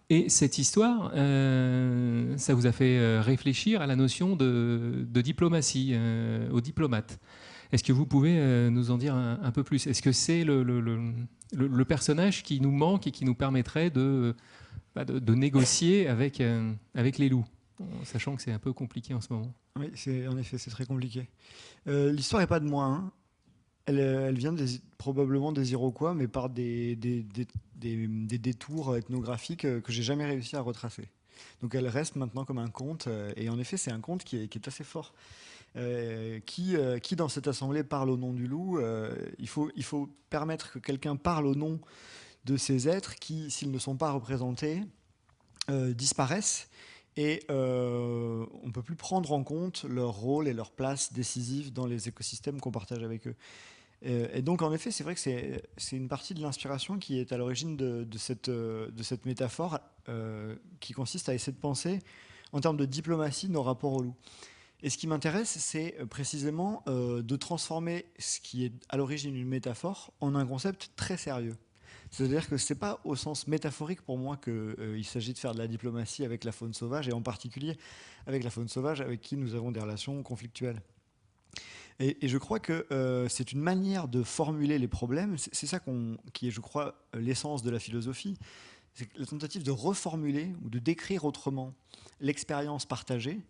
Et cette histoire, ça vous a fait réfléchir à la notion de diplomatie, aux diplomates. Est-ce que vous pouvez nous en dire un peu plus? Est-ce que c'est le personnage qui nous manque et qui nous permettrait de négocier avec les loups, sachant que c'est un peu compliqué en ce moment? Oui, en effet, c'est très compliqué. L'histoire n'est pas de moi, hein. elle vient probablement des Iroquois, mais par des détours ethnographiques que j'ai jamais réussi à retracer. Donc elle reste maintenant comme un conte, et en effet c'est un conte qui est assez fort. Qui dans cette assemblée parle au nom du loup. Il faut permettre que quelqu'un parle au nom de ces êtres qui, s'ils ne sont pas représentés, disparaissent, et on ne peut plus prendre en compte leur rôle et leur place décisive dans les écosystèmes qu'on partage avec eux. Et donc en effet c'est vrai que c'est une partie de l'inspiration qui est à l'origine de cette métaphore qui consiste à essayer de penser en termes de diplomatie nos rapports au loup. Et ce qui m'intéresse, c'est précisément de transformer ce qui est à l'origine une métaphore en un concept très sérieux. C'est-à-dire que ce n'est pas au sens métaphorique pour moi qu'il s'agit de faire de la diplomatie avec la faune sauvage, et en particulier avec la faune sauvage avec qui nous avons des relations conflictuelles. Et je crois que c'est une manière de formuler les problèmes, c'est ça qui est, je crois, l'essence de la philosophie, c'est la tentative de reformuler ou de décrire autrement l'expérience partagée,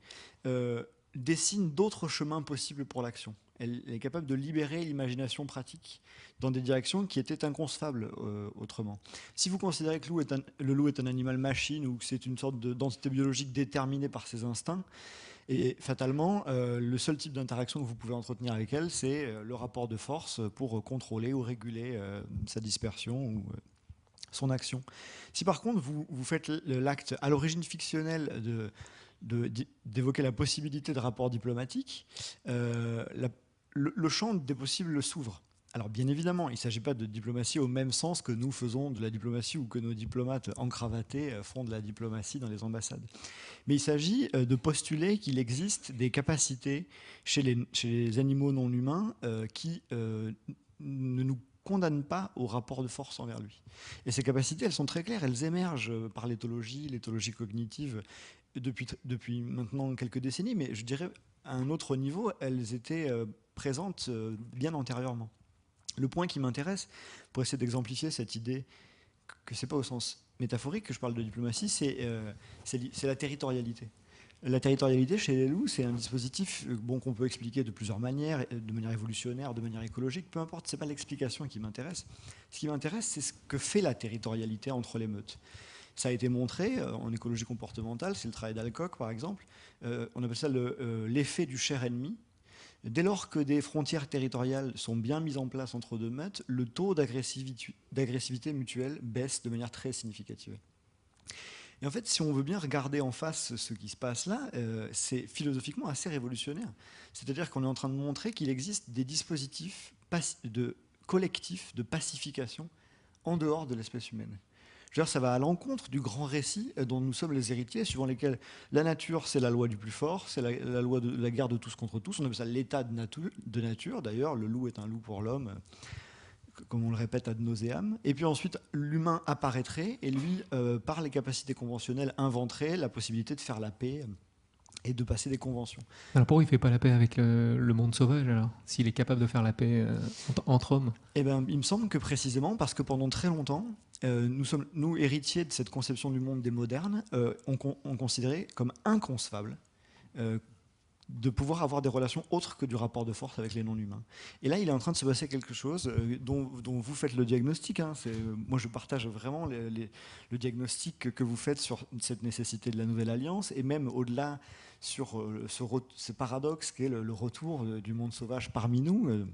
dessine d'autres chemins possibles pour l'action. Elle est capable de libérer l'imagination pratique dans des directions qui étaient inconcevables autrement. Si vous considérez que le loup est un animal machine, ou que c'est une sorte d'entité biologique déterminée par ses instincts, et fatalement, le seul type d'interaction que vous pouvez entretenir avec elle, c'est le rapport de force pour contrôler ou réguler sa dispersion ou son action. Si par contre vous faites l'acte à l'origine fictionnelle d'évoquer la possibilité de rapports diplomatiques, le champ des possibles s'ouvre. Alors bien évidemment, il ne s'agit pas de diplomatie au même sens que nous faisons de la diplomatie ou que nos diplomates encravatés font de la diplomatie dans les ambassades. Mais il s'agit de postuler qu'il existe des capacités chez les animaux non humains qui ne nous condamnent pas au rapport de force envers lui. Et ces capacités, elles sont très claires, elles émergent par l'éthologie cognitive depuis maintenant quelques décennies, mais je dirais à un autre niveau, elles étaient présentes bien antérieurement. Le point qui m'intéresse, pour essayer d'exemplifier cette idée que ce n'est pas au sens métaphorique que je parle de diplomatie, c'est la territorialité. La territorialité chez les loups, c'est un dispositif qu'on peut expliquer de plusieurs manières, de manière évolutionnaire, de manière écologique, peu importe, ce n'est pas l'explication qui m'intéresse. Ce qui m'intéresse, c'est ce que fait la territorialité entre les meutes. Ça a été montré en écologie comportementale, c'est le travail d'Alcock par exemple, on appelle ça l'effet du cher ennemi. Dès lors que des frontières territoriales sont bien mises en place entre deux meutes, le taux d'agressivité mutuelle baisse de manière très significative. Et en fait, si on veut bien regarder en face ce qui se passe là, c'est philosophiquement assez révolutionnaire. C'est-à-dire qu'on est en train de montrer qu'il existe des dispositifs collectifs de pacification en dehors de l'espèce humaine. Je veux dire, ça va à l'encontre du grand récit dont nous sommes les héritiers, suivant lesquels la nature, c'est la loi du plus fort, c'est la loi de la guerre de tous contre tous. On appelle ça l'état de nature. D'ailleurs, le loup est un loup pour l'homme, comme on le répète ad nauseam. Et puis ensuite, l'humain apparaîtrait et lui, par les capacités conventionnelles, inventerait la possibilité de faire la paix et de passer des conventions. Alors pourquoi il ne fait pas la paix avec le monde sauvage, alors, s'il est capable de faire la paix entre hommes? Eh bien, il me semble que précisément parce que pendant très longtemps, nous, héritiers de cette conception du monde des modernes, on considérait comme inconcevable de pouvoir avoir des relations autres que du rapport de force avec les non-humains. Et là, il est en train de se passer quelque chose dont vous faites le diagnostic. Moi, je partage vraiment le diagnostic que vous faites sur cette nécessité de la nouvelle alliance, et même au-delà sur ce paradoxe qu'est le retour du monde sauvage parmi nous.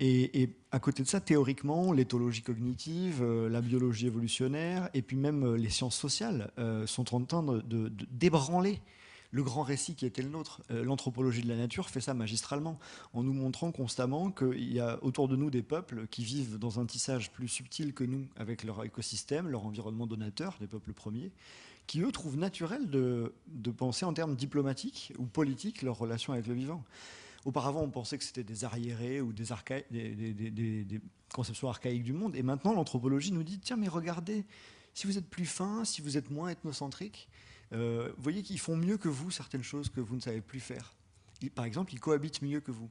Et à côté de ça, théoriquement, l'éthologie cognitive, la biologie évolutionnaire, et puis même les sciences sociales sont en train de débranler le grand récit qui était le nôtre. L'anthropologie de la nature fait ça magistralement, en nous montrant constamment qu'il y a autour de nous des peuples qui vivent dans un tissage plus subtil que nous, avec leur écosystème, leur environnement donateur, des peuples premiers, qui eux trouvent naturel de penser en termes diplomatiques ou politiques leur relation avec le vivant. Auparavant, on pensait que c'était des arriérés ou des conceptions archaïques du monde. Et maintenant, l'anthropologie nous dit, tiens, mais regardez, si vous êtes plus fin, si vous êtes moins ethnocentrique, vous voyez qu'ils font mieux que vous certaines choses que vous ne savez plus faire. Par exemple, ils cohabitent mieux que vous.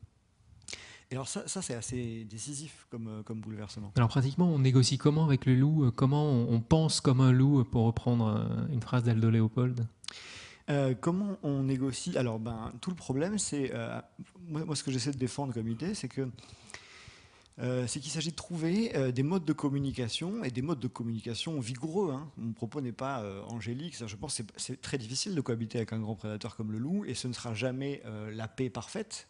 Et alors ça c'est assez décisif comme bouleversement. Alors pratiquement, on négocie comment avec le loup? Comment on pense comme un loup, pour reprendre une phrase d'Aldo Léopold? Comment on négocie? Alors, tout le problème, c'est... moi, ce que j'essaie de défendre comme idée, c'est que C'est qu'il s'agit de trouver des modes de communication et des modes de communication vigoureux. Hein. Mon propos n'est pas angélique. Je pense que c'est très difficile de cohabiter avec un grand prédateur comme le loup et ce ne sera jamais la paix parfaite.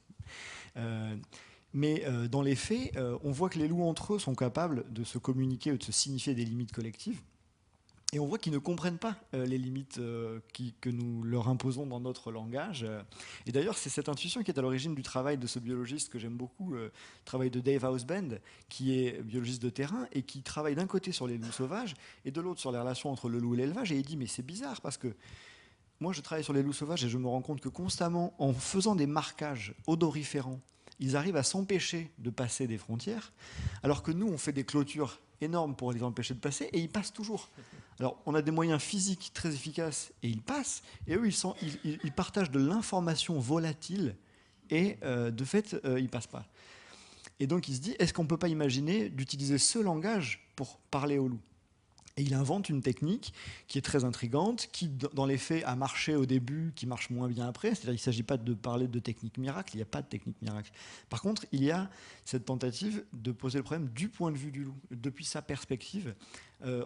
Mais dans les faits, on voit que les loups entre eux sont capables de se communiquer ou de se signifier des limites collectives. Et on voit qu'ils ne comprennent pas les limites que nous leur imposons dans notre langage. Et d'ailleurs, c'est cette intuition qui est à l'origine du travail de ce biologiste que j'aime beaucoup, le travail de Dave Houseband, qui est biologiste de terrain et qui travaille d'un côté sur les loups sauvages et de l'autre sur les relations entre le loup et l'élevage. Et il dit, mais c'est bizarre parce que moi, je travaille sur les loups sauvages et je me rends compte que constamment, en faisant des marquages odoriférants, ils arrivent à s'empêcher de passer des frontières, alors que nous, on fait des clôtures énormes pour les empêcher de passer et ils passent toujours. Alors, on a des moyens physiques très efficaces et ils passent. Et eux, ils partagent de l'information volatile et de fait, ils ne passent pas. Et donc, il se dit, est-ce qu'on ne peut pas imaginer d'utiliser ce langage pour parler aux loups ? Et il invente une technique qui est très intrigante, qui, dans les faits, a marché au début, qui marche moins bien après. C'est-à-dire qu'il ne s'agit pas de parler de technique miracle, il n'y a pas de technique miracle. Par contre, il y a cette tentative de poser le problème du point de vue du loup, depuis sa perspective,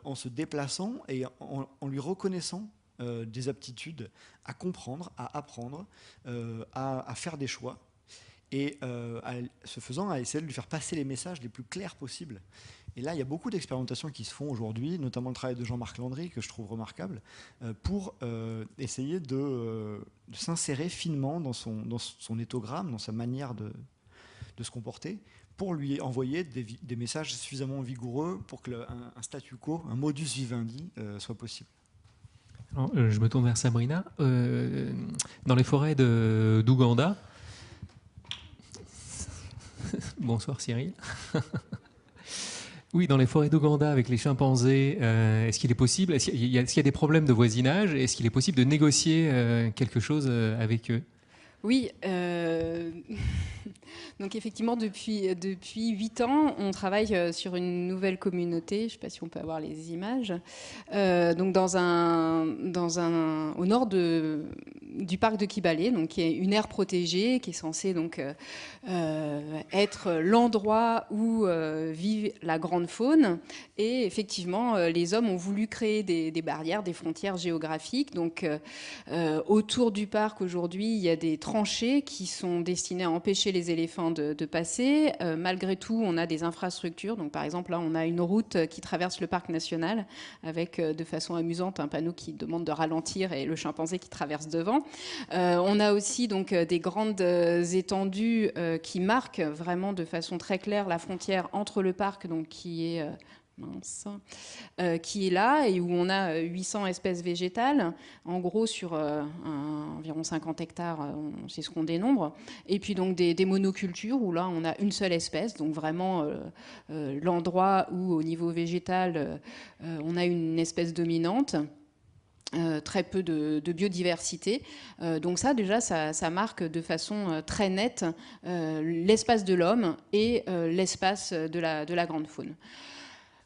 en se déplaçant et en lui reconnaissant des aptitudes à comprendre, à apprendre, à faire des choix. Et ce faisant, à essayer de lui faire passer les messages les plus clairs possibles. Et là, il y a beaucoup d'expérimentations qui se font aujourd'hui, notamment le travail de Jean-Marc Landry, que je trouve remarquable, pour essayer de s'insérer finement dans son éthogramme, dans sa manière de se comporter, pour lui envoyer des messages suffisamment vigoureux pour qu'un statu quo, un modus vivendi, soit possible. Alors, je me tourne vers Sabrina. Dans les forêts d'Ouganda, bonsoir Cyril. Oui, dans les forêts d'Ouganda avec les chimpanzés, est-ce qu'il est possible, est-ce qu'il y a des problèmes de voisinage, est-ce qu'il est possible de négocier quelque chose avec eux ? Oui, donc effectivement, depuis 8 ans, on travaille sur une nouvelle communauté. Je ne sais pas si on peut avoir les images. Donc au nord du parc de Kibale, donc qui est une aire protégée, qui est censée donc être l'endroit où vit la grande faune. Et effectivement, les hommes ont voulu créer des barrières, des frontières géographiques. Donc autour du parc aujourd'hui, il y a des tranchées qui sont destinées à empêcher les éléphants de passer. Malgré tout, on a des infrastructures. Donc, par exemple, là, on a une route qui traverse le parc national avec, de façon amusante, un panneau qui demande de ralentir et le chimpanzé qui traverse devant. On a aussi donc des grandes étendues qui marquent vraiment de façon très claire la frontière entre le parc, donc qui est qui est là et où on a 800 espèces végétales, en gros sur environ 50 hectares, c'est ce qu'on dénombre. Et puis donc des monocultures où là on a une seule espèce, donc vraiment l'endroit où au niveau végétal on a une espèce dominante. Très peu de biodiversité. Donc ça, déjà, ça marque de façon très nette l'espace de l'homme et l'espace de la grande faune.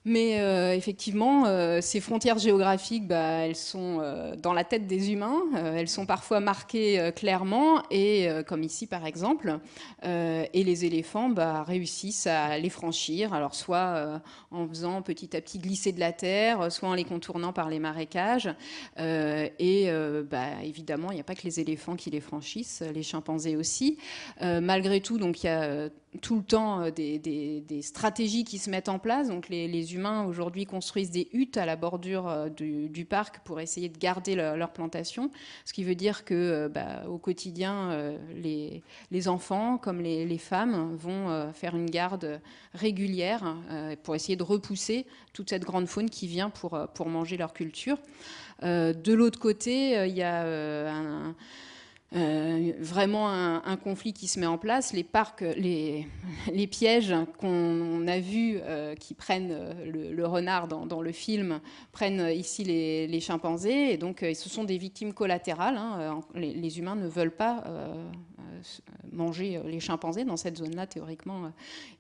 Mais effectivement, ces frontières géographiques, elles sont dans la tête des humains. Elles sont parfois marquées clairement, et comme ici par exemple. Et les éléphants réussissent à les franchir. Alors soit en faisant petit à petit glisser de la terre, soit en les contournant par les marécages. Évidemment, il n'y a pas que les éléphants qui les franchissent, les chimpanzés aussi. Malgré tout, donc il y a tout le temps des stratégies qui se mettent en place. Donc les humains aujourd'hui construisent des huttes à la bordure du parc pour essayer de garder leur plantation, ce qui veut dire que au quotidien les enfants comme les femmes vont faire une garde régulière pour essayer de repousser toute cette grande faune qui vient pour manger leur culture. De l'autre côté, il y a vraiment un conflit qui se met en place. Les parcs, les pièges qu'on a vus qui prennent le renard dans le film, prennent ici les chimpanzés. Et donc, ce sont des victimes collatérales. Hein. Les humains ne veulent pas manger les chimpanzés. Dans cette zone-là, théoriquement,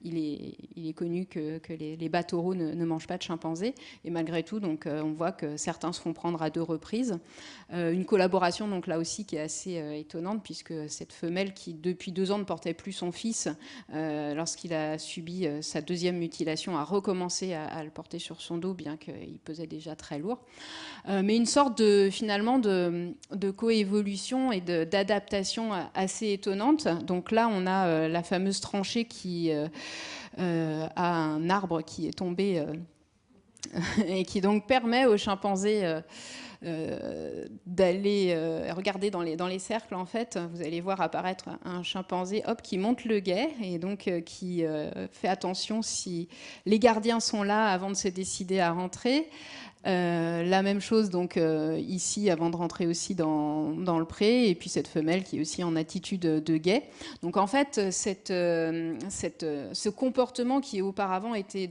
il est connu que les bats taureaux ne mangent pas de chimpanzés. Et malgré tout, donc, on voit que certains se font prendre à 2 reprises. Une collaboration, donc là aussi, qui est assez étonnante, puisque cette femelle qui, depuis 2 ans, ne portait plus son fils, lorsqu'il a subi sa 2e mutilation, a recommencé à le porter sur son dos, bien qu'il pesait déjà très lourd. Mais une sorte finalement de coévolution et d'adaptation assez étonnante. Donc là, on a la fameuse tranchée qui a un arbre qui est tombé et qui donc permet aux chimpanzés d'aller regarder dans les cercles. En fait, vous allez voir apparaître un chimpanzé qui monte le guet et donc qui fait attention si les gardiens sont là avant de se décider à rentrer. La même chose donc ici avant de rentrer aussi dans le pré, et puis cette femelle qui est aussi en attitude de guet. Donc en fait ce comportement qui auparavant était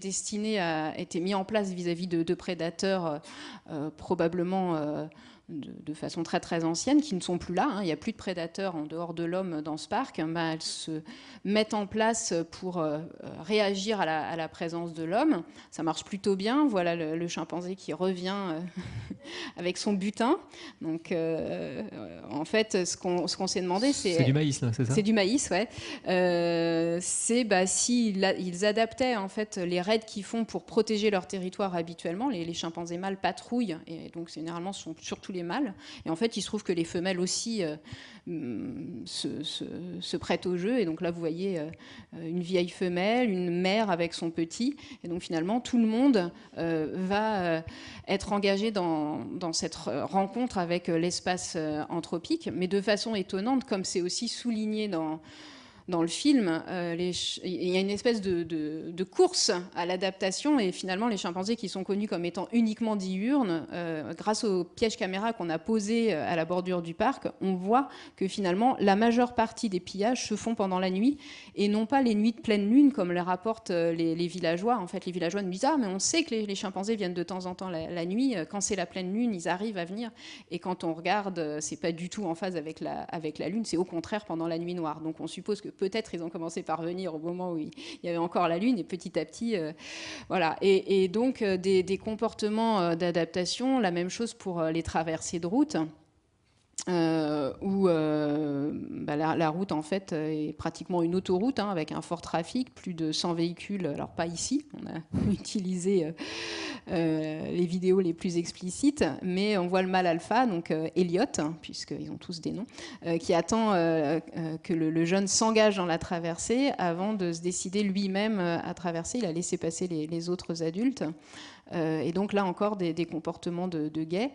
mis en place vis-à-vis de prédateurs probablement de façon très très ancienne, qui ne sont plus là, hein. Il n'y a plus de prédateurs en dehors de l'homme dans ce parc. Elles se mettent en place pour réagir à la présence de l'homme. Ça marche plutôt bien. Voilà le chimpanzé qui revient avec son butin. Donc en fait, ce qu'on s'est demandé, c'est du maïs, là, c'est ça? C'est du maïs, ouais. C'est s'ils adaptaient en fait les raids qu'ils font pour protéger leur territoire habituellement. Les chimpanzés mâles patrouillent, et donc généralement ce sont surtout les mâles. Et en fait, il se trouve que les femelles aussi se prêtent au jeu. Et donc là, vous voyez une vieille femelle, une mère avec son petit. Et donc finalement, tout le monde va être engagé dans cette rencontre avec l'espace anthropique, mais de façon étonnante, comme c'est aussi souligné dans le film. Il y a une espèce de course à l'adaptation, et finalement les chimpanzés qui sont connus comme étant uniquement diurnes, grâce aux pièges caméras qu'on a posés à la bordure du parc, on voit que finalement la majeure partie des pillages se font pendant la nuit et non pas les nuits de pleine lune comme le rapportent les villageois. En fait, les villageois nous disent « Ah, mais on sait que les chimpanzés viennent de temps en temps la nuit. Quand c'est la pleine lune, ils arrivent à venir. » Et quand on regarde, c'est pas du tout en phase avec la lune, c'est au contraire pendant la nuit noire. Donc on suppose que peut-être ils ont commencé par venir au moment où il y avait encore la lune, et petit à petit, voilà. Et donc des comportements d'adaptation, la même chose pour les traversées de route. Où la route en fait est pratiquement une autoroute, hein, avec un fort trafic, plus de 100 véhicules. Alors pas ici, on a utilisé les vidéos les plus explicites, mais on voit le mâle alpha, donc Elliot, hein, puisqu'ils ont tous des noms, qui attend que le jeune s'engage dans la traversée avant de se décider lui-même à traverser. Il a laissé passer les autres adultes. Et donc là encore des comportements de guet,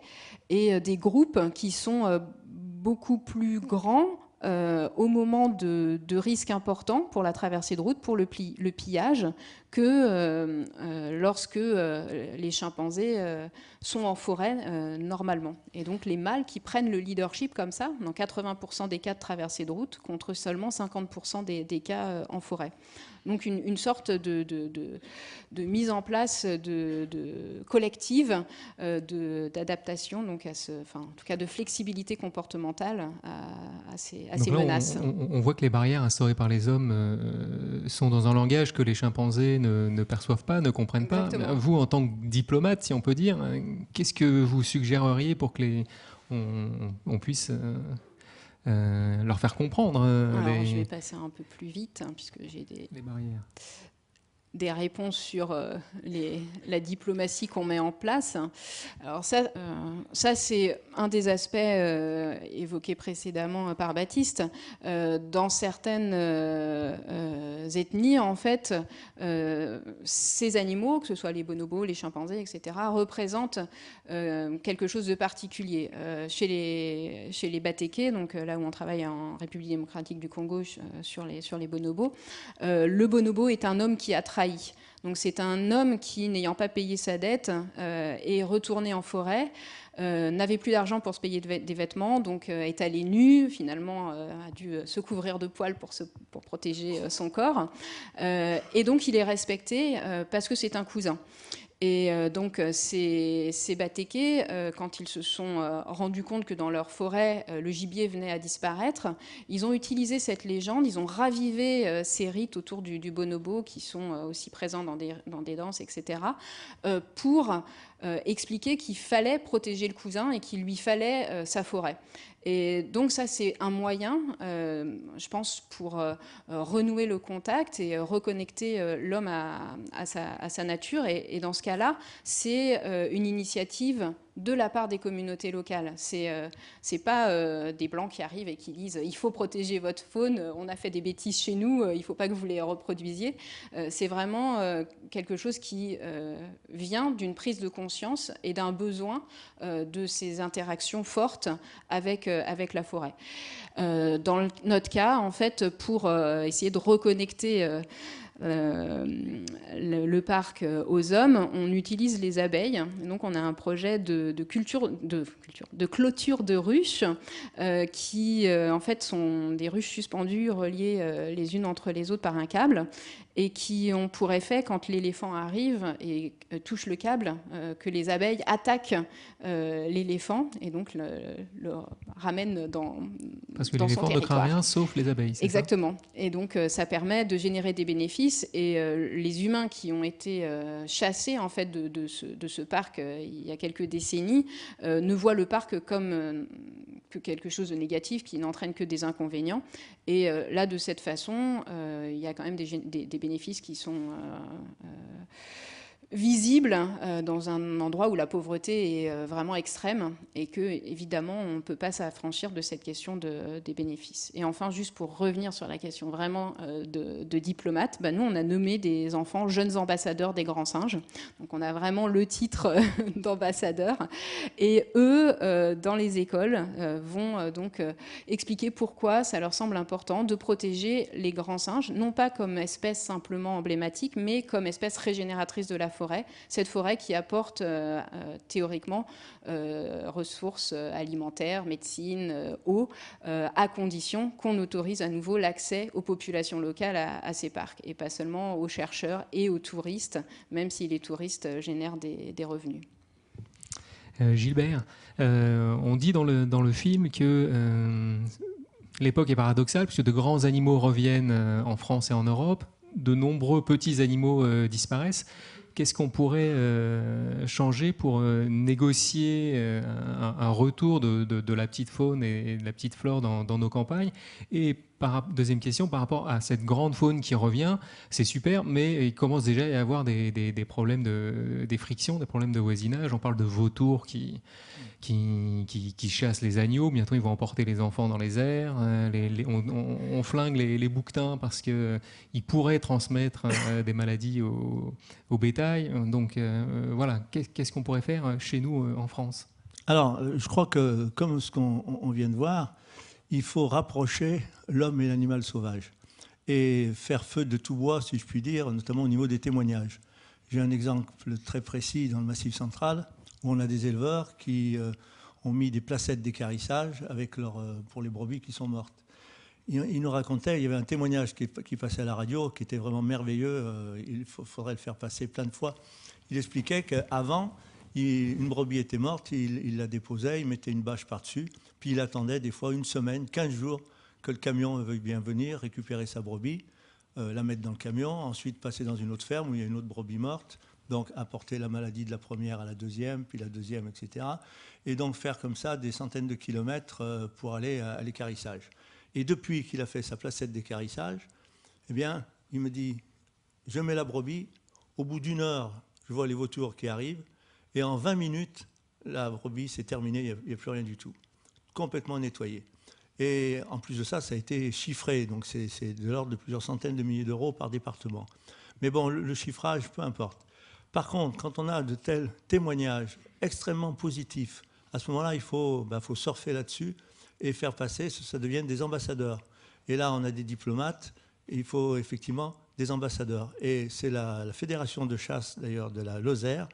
et des groupes qui sont beaucoup plus grands au moment de risques importants pour la traversée de route, pour le pillage, que lorsque les chimpanzés sont en forêt normalement. Et donc les mâles qui prennent le leadership comme ça, dans 80% des cas de traversée de route, contre seulement 50% des cas en forêt. Donc une sorte de mise en place collective d'adaptation, donc en tout cas de flexibilité comportementale à ces menaces. On voit que les barrières instaurées par les hommes sont dans un langage que les chimpanzés ne perçoivent pas, ne comprennent pas. Vous, en tant que diplomate, si on peut dire, qu'est-ce que vous suggéreriez pour que on puisse leur faire comprendre Alors, je vais passer un peu plus vite, hein, puisque j'ai les barrières. Des réponses sur la diplomatie qu'on met en place. Alors ça c'est un des aspects évoqués précédemment par Baptiste. Dans certaines ethnies, en fait, ces animaux, que ce soit les bonobos, les chimpanzés, etc., représentent quelque chose de particulier. Chez les Batékés, donc là où on travaille en République démocratique du Congo sur les bonobos, le bonobo est un homme qui a trahi. Donc c'est un homme qui, n'ayant pas payé sa dette, est retourné en forêt, n'avait plus d'argent pour se payer des vêtements, donc est allé nu, finalement a dû se couvrir de poils pour protéger son corps. Et donc il est respecté parce que c'est un cousin. Et donc ces batékés, quand ils se sont rendus compte que dans leur forêt, le gibier venait à disparaître, ils ont utilisé cette légende, ils ont ravivé ces rites autour du bonobo qui sont aussi présents dans des danses, etc., pour expliquer qu'il fallait protéger le cousin et qu'il lui fallait sa forêt. Et donc ça, c'est un moyen, je pense, pour renouer le contact et reconnecter l'homme à sa nature. Et dans ce cas-là, c'est une initiative de la part des communautés locales. C'est pas des Blancs qui arrivent et qui disent « il faut protéger votre faune, on a fait des bêtises chez nous, il ne faut pas que vous les reproduisiez ». C'est vraiment quelque chose qui vient d'une prise de conscience et d'un besoin de ces interactions fortes avec la forêt. Dans notre cas, en fait, pour essayer de reconnecter le parc aux hommes, on utilise les abeilles. Donc on a un projet de clôture de ruches qui en fait sont des ruches suspendues, reliées les unes entre les autres par un câble, et qui ont pour effet, quand l'éléphant arrive et touche le câble, que les abeilles attaquent l'éléphant et donc le ramènent dans son territoire. Parce que l'éléphant ne craint rien sauf les abeilles. Exactement. Et donc ça permet de générer des bénéfices, et les humains qui ont été chassés en fait de ce parc il y a quelques décennies ne voient le parc comme que quelque chose de négatif qui n'entraîne que des inconvénients. Et là, de cette façon, il y a quand même des bénéfices qui sont visible dans un endroit où la pauvreté est vraiment extrême, et que évidemment on ne peut pas s'affranchir de cette question des bénéfices. Et enfin, juste pour revenir sur la question vraiment de diplomates, nous on a nommé des enfants jeunes ambassadeurs des grands singes, donc on a vraiment le titre d'ambassadeur, et eux dans les écoles vont donc expliquer pourquoi ça leur semble important de protéger les grands singes, non pas comme espèce simplement emblématique, mais comme espèce régénératrice de la forêt, cette forêt qui apporte théoriquement ressources alimentaires, médecine, eau, à condition qu'on autorise à nouveau l'accès aux populations locales à ces parcs, et pas seulement aux chercheurs et aux touristes, même si les touristes génèrent des revenus. Gilbert, on dit dans le film que l'époque est paradoxale, puisque de grands animaux reviennent en France et en Europe, de nombreux petits animaux disparaissent. Qu'est-ce qu'on pourrait changer pour négocier un retour de la petite faune et de la petite flore dans nos campagnes? Et deuxième question, par rapport à cette grande faune qui revient, c'est super, mais il commence déjà à y avoir des problèmes des frictions, des problèmes de voisinage. On parle de vautours qui chassent les agneaux. Bientôt, ils vont emporter les enfants dans les airs. On flingue les bouquetins parce qu'ils pourraient transmettre des maladies au bétail. Donc voilà, qu'est-ce qu'on pourrait faire chez nous en France? Alors, je crois que, comme ce qu'on vient de voir, il faut rapprocher l'homme et l'animal sauvage et faire feu de tout bois, si je puis dire, notamment au niveau des témoignages. J'ai un exemple très précis dans le Massif central, où on a des éleveurs qui ont mis des placettes d'équarrissage pour les brebis qui sont mortes. Il nous racontait, il y avait un témoignage qui passait à la radio, qui était vraiment merveilleux, il faudrait le faire passer plein de fois. Il expliquait qu'avant, une brebis était morte, il la déposait, il mettait une bâche par-dessus, puis il attendait des fois une semaine, 15 jours, que le camion veuille bien venir, récupérer sa brebis, la mettre dans le camion, ensuite passer dans une autre ferme où il y a une autre brebis morte, donc apporter la maladie de la première à la deuxième, puis la deuxième, etc. Et donc faire comme ça des centaines de kilomètres pour aller à l'équarrissage. Et depuis qu'il a fait sa placette d'équarrissage, eh bien, il me dit, je mets la brebis, au bout d'une heure, je vois les vautours qui arrivent, et en 20 minutes, la brebis, c'est terminé, il n'y a plus rien du tout. Complètement nettoyé. Et en plus de ça, ça a été chiffré, donc c'est de l'ordre de plusieurs centaines de milliers d'euros par département. Mais bon, le chiffrage, peu importe. Par contre, quand on a de tels témoignages extrêmement positifs, à ce moment-là, il faut surfer là-dessus et faire passer, ça devienne des ambassadeurs. Et là, on a des diplomates, et il faut effectivement des ambassadeurs. Et c'est la fédération de chasse, d'ailleurs, de la Lozère,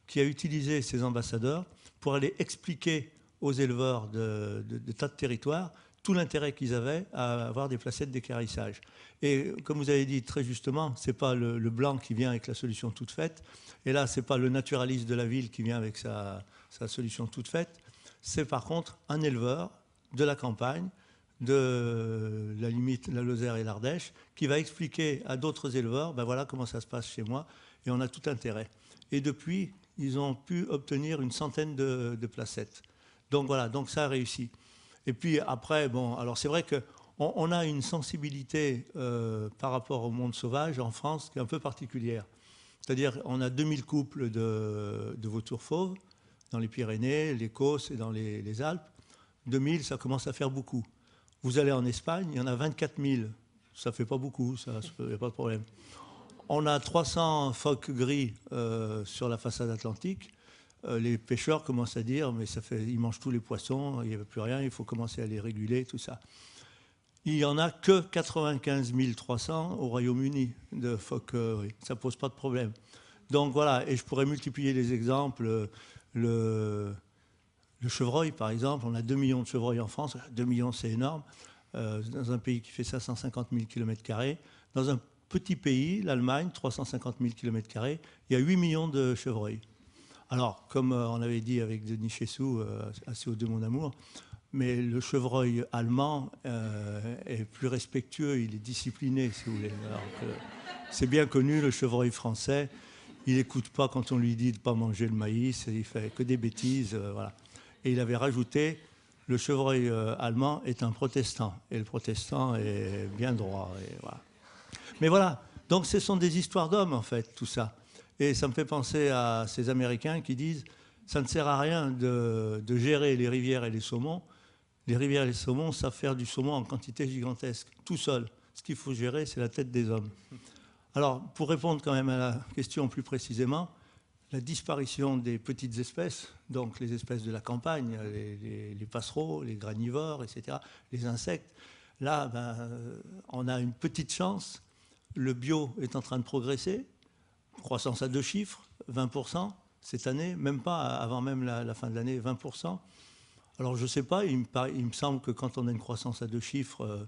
qui a utilisé ces ambassadeurs pour aller expliquer aux éleveurs de tas de territoires tout l'intérêt qu'ils avaient à avoir des placettes d'équarrissage. Et comme vous avez dit très justement, ce n'est pas le blanc qui vient avec la solution toute faite. Et là, ce n'est pas le naturaliste de la ville qui vient avec sa solution toute faite. C'est par contre un éleveur de la campagne, de la limite la Lozère et l'Ardèche, qui va expliquer à d'autres éleveurs, ben voilà comment ça se passe chez moi, et on a tout intérêt. Et depuis, ils ont pu obtenir une centaine de placettes. Donc voilà, donc ça a réussi. Et puis après, bon, alors c'est vrai qu'on a une sensibilité par rapport au monde sauvage en France qui est un peu particulière. C'est-à-dire on a 2000 couples de vautours fauves dans les Pyrénées, les Causses et dans les Alpes. 2000, ça commence à faire beaucoup. Vous allez en Espagne, il y en a 24 000. Ça ne fait pas beaucoup, il n'y a pas de problème. On a 300 phoques gris sur la façade atlantique. Les pêcheurs commencent à dire, mais ils mangent tous les poissons, il n'y avait plus rien, il faut commencer à les réguler, tout ça. Il n'y en a que 95 300 au Royaume-Uni de phoques gris. Ça ne pose pas de problème. Donc voilà, et je pourrais multiplier les exemples. Le chevreuil, par exemple, on a 2 millions de chevreuils en France. 2 millions, c'est énorme. Dans un pays qui fait 550 000 km². Dans un petit pays, l'Allemagne, 350 000 km², il y a 8 millions de chevreuils. Alors, comme on avait dit avec Denis Chessou, à CO2 Mon Amour, mais le chevreuil allemand est plus respectueux, il est discipliné, si vous voulez. C'est bien connu, le chevreuil français, il n'écoute pas quand on lui dit de ne pas manger le maïs, il fait que des bêtises, voilà. Et il avait rajouté, le chevreuil allemand est un protestant. Et le protestant est bien droit. Et voilà. Mais voilà, donc ce sont des histoires d'hommes, en fait, tout ça. Et ça me fait penser à ces Américains qui disent, ça ne sert à rien de gérer les rivières et les saumons. Les rivières et les saumons savent faire du saumon en quantité gigantesque, tout seul. Ce qu'il faut gérer, c'est la tête des hommes. Alors, pour répondre quand même à la question plus précisément, la disparition des petites espèces, donc les espèces de la campagne, les passereaux, les granivores, etc., les insectes, là, on a une petite chance. Le bio est en train de progresser, croissance à 2 chiffres, 20% cette année, même pas avant même la fin de l'année, 20%. Alors je ne sais pas, il me semble que quand on a une croissance à 2 chiffres,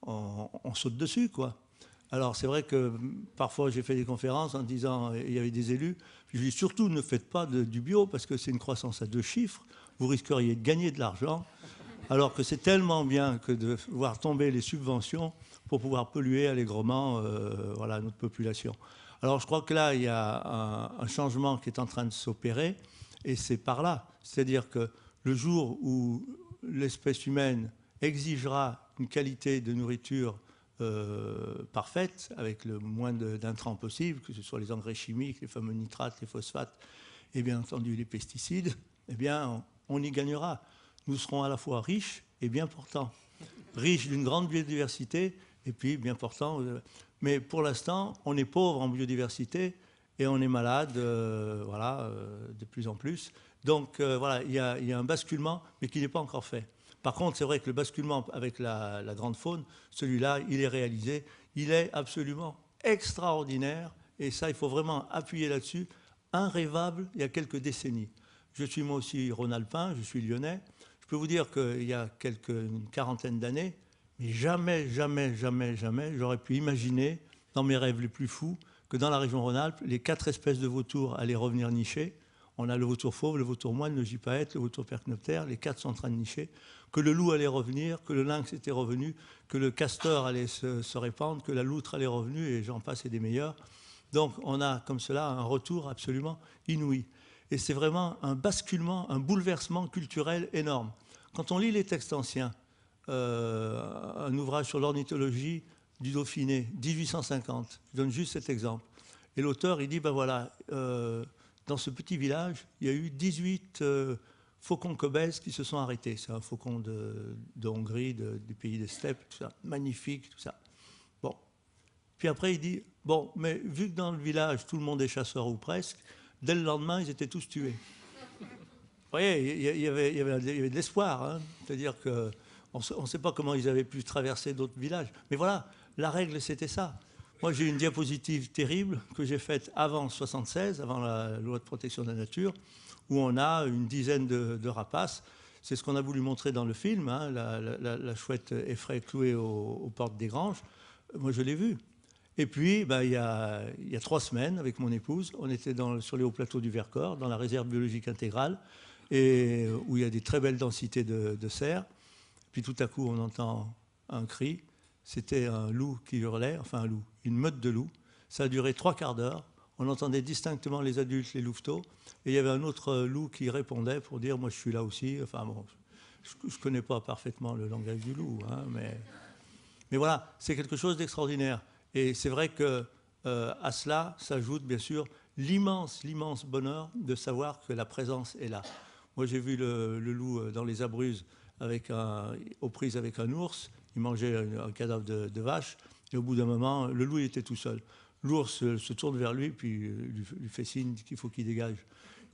on saute dessus, quoi. Alors c'est vrai que parfois j'ai fait des conférences en disant, il y avait des élus, je dis surtout ne faites pas du bio parce que c'est une croissance à 2 chiffres, vous risqueriez de gagner de l'argent, alors que c'est tellement bien que de voir tomber les subventions pour pouvoir polluer allègrement voilà, notre population. Alors je crois que là il y a un changement qui est en train de s'opérer et c'est par là, c'est-à-dire que le jour où l'espèce humaine exigera une qualité de nourriture parfaite, avec le moins d'intrants possible, que ce soit les engrais chimiques, les fameux nitrates, les phosphates, et bien entendu les pesticides, eh bien on y gagnera. Nous serons à la fois riches et bien portants. Riches d'une grande biodiversité, et puis bien portants. Mais pour l'instant, on est pauvre en biodiversité et on est malade, voilà, de plus en plus. Donc voilà, il y a un basculement, mais qui n'est pas encore fait. Par contre, c'est vrai que le basculement avec la grande faune, celui-là, il est réalisé. Il est absolument extraordinaire. Et ça, il faut vraiment appuyer là-dessus. Irrévable il y a quelques décennies. Je suis moi aussi rhône-alpin, je suis lyonnais. Je peux vous dire qu'il y a une quarantaine d'années, mais jamais, j'aurais pu imaginer, dans mes rêves les plus fous, que dans la région Rhône-Alpes, les 4 espèces de vautours allaient revenir nicher. On a le vautour fauve, le vautour moine, le gypaète, le vautour percnoptère, les 4 sont en train de nicher. Que le loup allait revenir, que le lynx était revenu, que le castor allait se répandre, que la loutre allait revenir, et j'en passe et des meilleurs. Donc on a comme cela un retour absolument inouï. Et c'est vraiment un basculement, un bouleversement culturel énorme. Quand on lit les textes anciens, un ouvrage sur l'ornithologie du Dauphiné, 1850, je donne juste cet exemple. Et l'auteur, il dit, ben voilà, dans ce petit village, il y a eu 18 faucons cobès qui se sont arrêtés. C'est un faucon de Hongrie, du pays des steppes, tout ça, magnifique, tout ça. Bon. Puis après, il dit, bon, mais vu que dans le village, tout le monde est chasseur ou presque, dès le lendemain, ils étaient tous tués. Vous voyez, il y avait de l'espoir. Hein. C'est-à-dire qu'on ne sait pas comment ils avaient pu traverser d'autres villages. Mais voilà, la règle, c'était ça. Moi, j'ai une diapositive terrible que j'ai faite avant 1976, avant la loi de protection de la nature, où on a une dizaine de rapaces. C'est ce qu'on a voulu montrer dans le film, hein, la chouette effraie clouée aux portes des granges. Moi, je l'ai vue. Et puis, il y a 3 semaines, avec mon épouse, on était sur les hauts plateaux du Vercors, dans la réserve biologique intégrale, et où il y a des très belles densités de cerfs. Puis tout à coup, on entend un cri. C'était un loup qui hurlait, enfin un loup, une meute de loups. Ça a duré 3 quarts d'heure. On entendait distinctement les adultes, les louveteaux. Et il y avait un autre loup qui répondait pour dire « moi je suis là aussi ». Enfin bon, je ne connais pas parfaitement le langage du loup, hein, mais voilà, c'est quelque chose d'extraordinaire. Et c'est vrai qu'à cela s'ajoute bien sûr l'immense bonheur de savoir que la présence est là. Moi j'ai vu le loup dans les Abruzzes aux prises avec un ours. Il mangeait un cadavre de vache. Et au bout d'un moment, le loup il était tout seul. L'ours se tourne vers lui, puis lui fait signe qu'il faut qu'il dégage.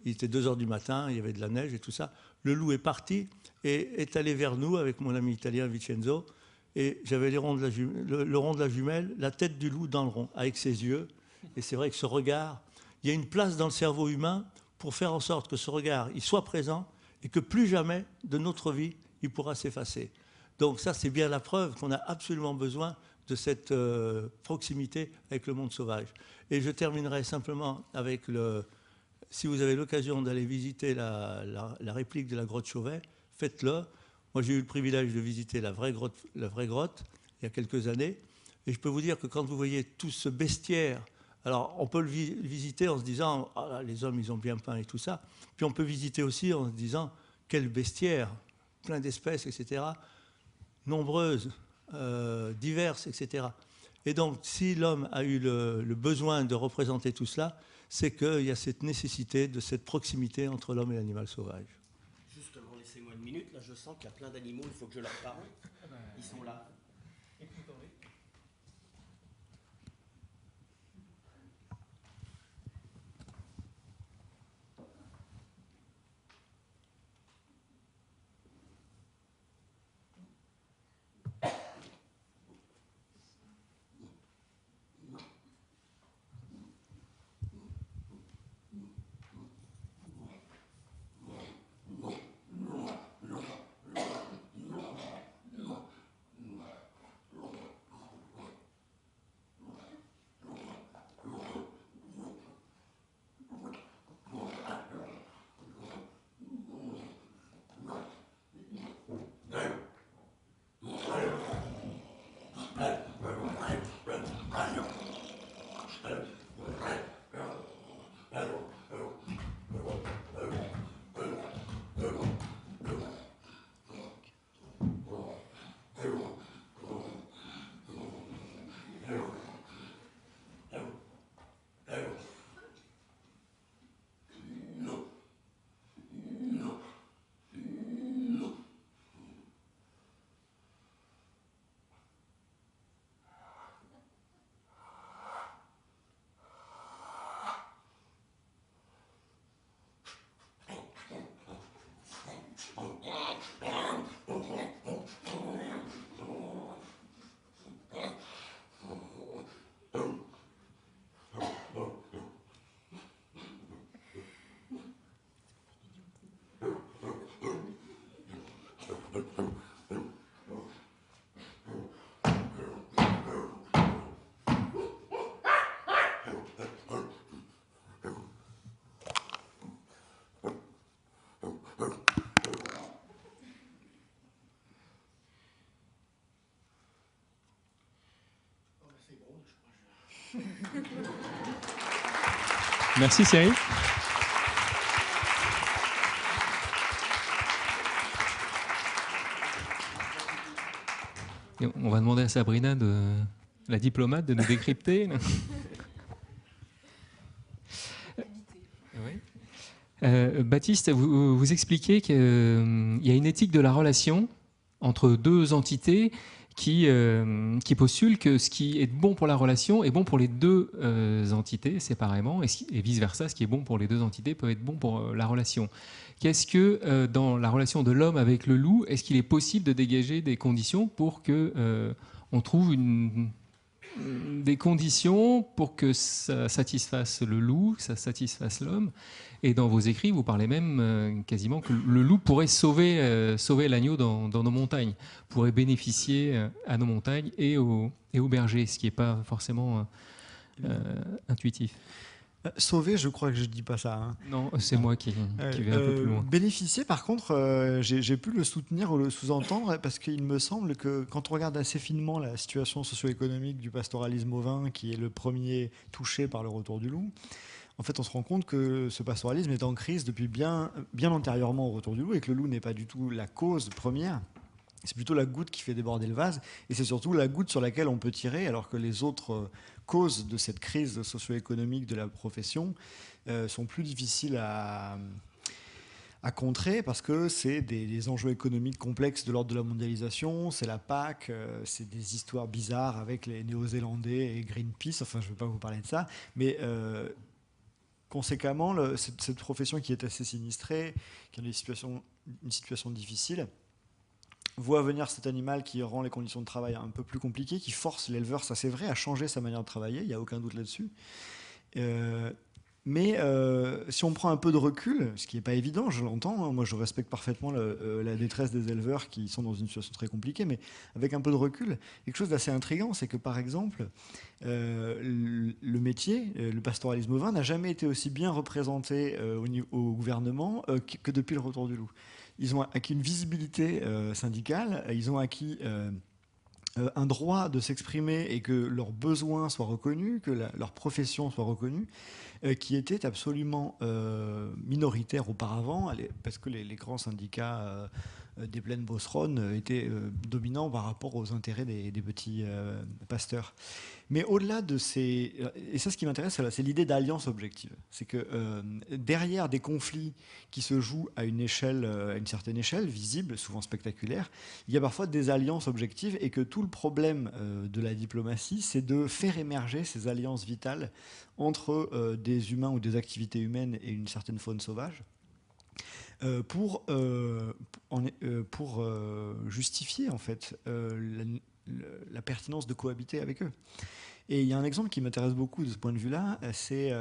Il était 2 heures du matin, il y avait de la neige et tout ça. Le loup est parti et est allé vers nous avec mon ami italien Vincenzo. Et j'avais le rond de la jumelle, la tête du loup dans le rond, avec ses yeux. Et c'est vrai que ce regard, il y a une place dans le cerveau humain pour faire en sorte que ce regard, il soit présent et que plus jamais de notre vie, il pourra s'effacer. Donc ça, c'est bien la preuve qu'on a absolument besoin de cette proximité avec le monde sauvage. Et je terminerai simplement avec si vous avez l'occasion d'aller visiter la réplique de la grotte Chauvet, faites-le. Moi, j'ai eu le privilège de visiter la vraie grotte il y a quelques années. Et je peux vous dire que quand vous voyez tout ce bestiaire, alors on peut le visiter en se disant « ah, les hommes, ils ont bien peint et tout ça ». Puis on peut visiter aussi en se disant « quel bestiaire, plein d'espèces, etc. » nombreuses, diverses, etc. Et donc, si l'homme a eu le besoin de représenter tout cela, c'est qu'il y a cette nécessité de cette proximité entre l'homme et l'animal sauvage. Justement, laissez-moi une minute. Là, je sens qu'il y a plein d'animaux, il faut que je leur parle. Ils sont là. Merci Cyril. Et on va demander à Sabrina, la diplomate, de nous décrypter. Baptiste, vous expliquez qu'il y a une éthique de la relation entre 2 entités qui postule que ce qui est bon pour la relation est bon pour les 2 entités séparément, et vice-versa, ce qui est bon pour les 2 entités peut être bon pour la relation. Qu'est-ce que, dans la relation de l'homme avec le loup, est-ce qu'il est possible de dégager des conditions pour qu'on trouve des conditions pour que ça satisfasse le loup, que ça satisfasse l'homme. Et dans vos écrits, vous parlez même quasiment que le loup pourrait sauver l'agneau dans nos montagnes, pourrait bénéficier à nos montagnes et aux bergers, ce qui n'est pas forcément intuitif. Sauver, je crois que je ne dis pas ça. Hein. Non, c'est moi qui vais un peu plus loin. Bénéficier, par contre, j'ai pu le soutenir ou le sous-entendre parce qu'il me semble que quand on regarde assez finement la situation socio-économique du pastoralisme ovin, qui est le premier touché par le retour du loup, en fait, on se rend compte que ce pastoralisme est en crise depuis bien antérieurement au retour du loup et que le loup n'est pas du tout la cause première. C'est plutôt la goutte qui fait déborder le vase et c'est surtout la goutte sur laquelle on peut tirer alors que les autres causes de cette crise socio-économique de la profession sont plus difficiles à contrer parce que c'est des enjeux économiques complexes de l'ordre de la mondialisation, c'est la PAC, c'est des histoires bizarres avec les Néo-Zélandais et Greenpeace, enfin je ne vais pas vous parler de ça, mais conséquemment, cette profession qui est assez sinistrée, qui a une situation difficile, voit venir cet animal qui rend les conditions de travail un peu plus compliquées, qui force l'éleveur, ça c'est vrai, à changer sa manière de travailler, il n'y a aucun doute là-dessus. Mais si on prend un peu de recul, ce qui n'est pas évident, je l'entends, hein, moi je respecte parfaitement la détresse des éleveurs qui sont dans une situation très compliquée, mais avec un peu de recul, quelque chose d'assez intriguant, c'est que par exemple, le métier, le pastoralisme ovin, n'a jamais été aussi bien représenté au gouvernement que depuis le retour du loup. Ils ont acquis une visibilité syndicale, ils ont acquis un droit de s'exprimer et que leurs besoins soient reconnus, que leur profession soit reconnue, qui était absolument minoritaire auparavant, parce que les grands syndicats des plaines beauceronnes étaient dominants par rapport aux intérêts des petits pasteurs. Mais au-delà de ces... Et ça, ce qui m'intéresse, c'est l'idée d'alliance objective. C'est que derrière des conflits qui se jouent à une certaine échelle, visible, souvent spectaculaire, il y a parfois des alliances objectives et que tout le problème de la diplomatie, c'est de faire émerger ces alliances vitales entre des humains ou des activités humaines et une certaine faune sauvage. Pour justifier en fait la pertinence de cohabiter avec eux. Et il y a un exemple qui m'intéresse beaucoup de ce point de vue-là, c'est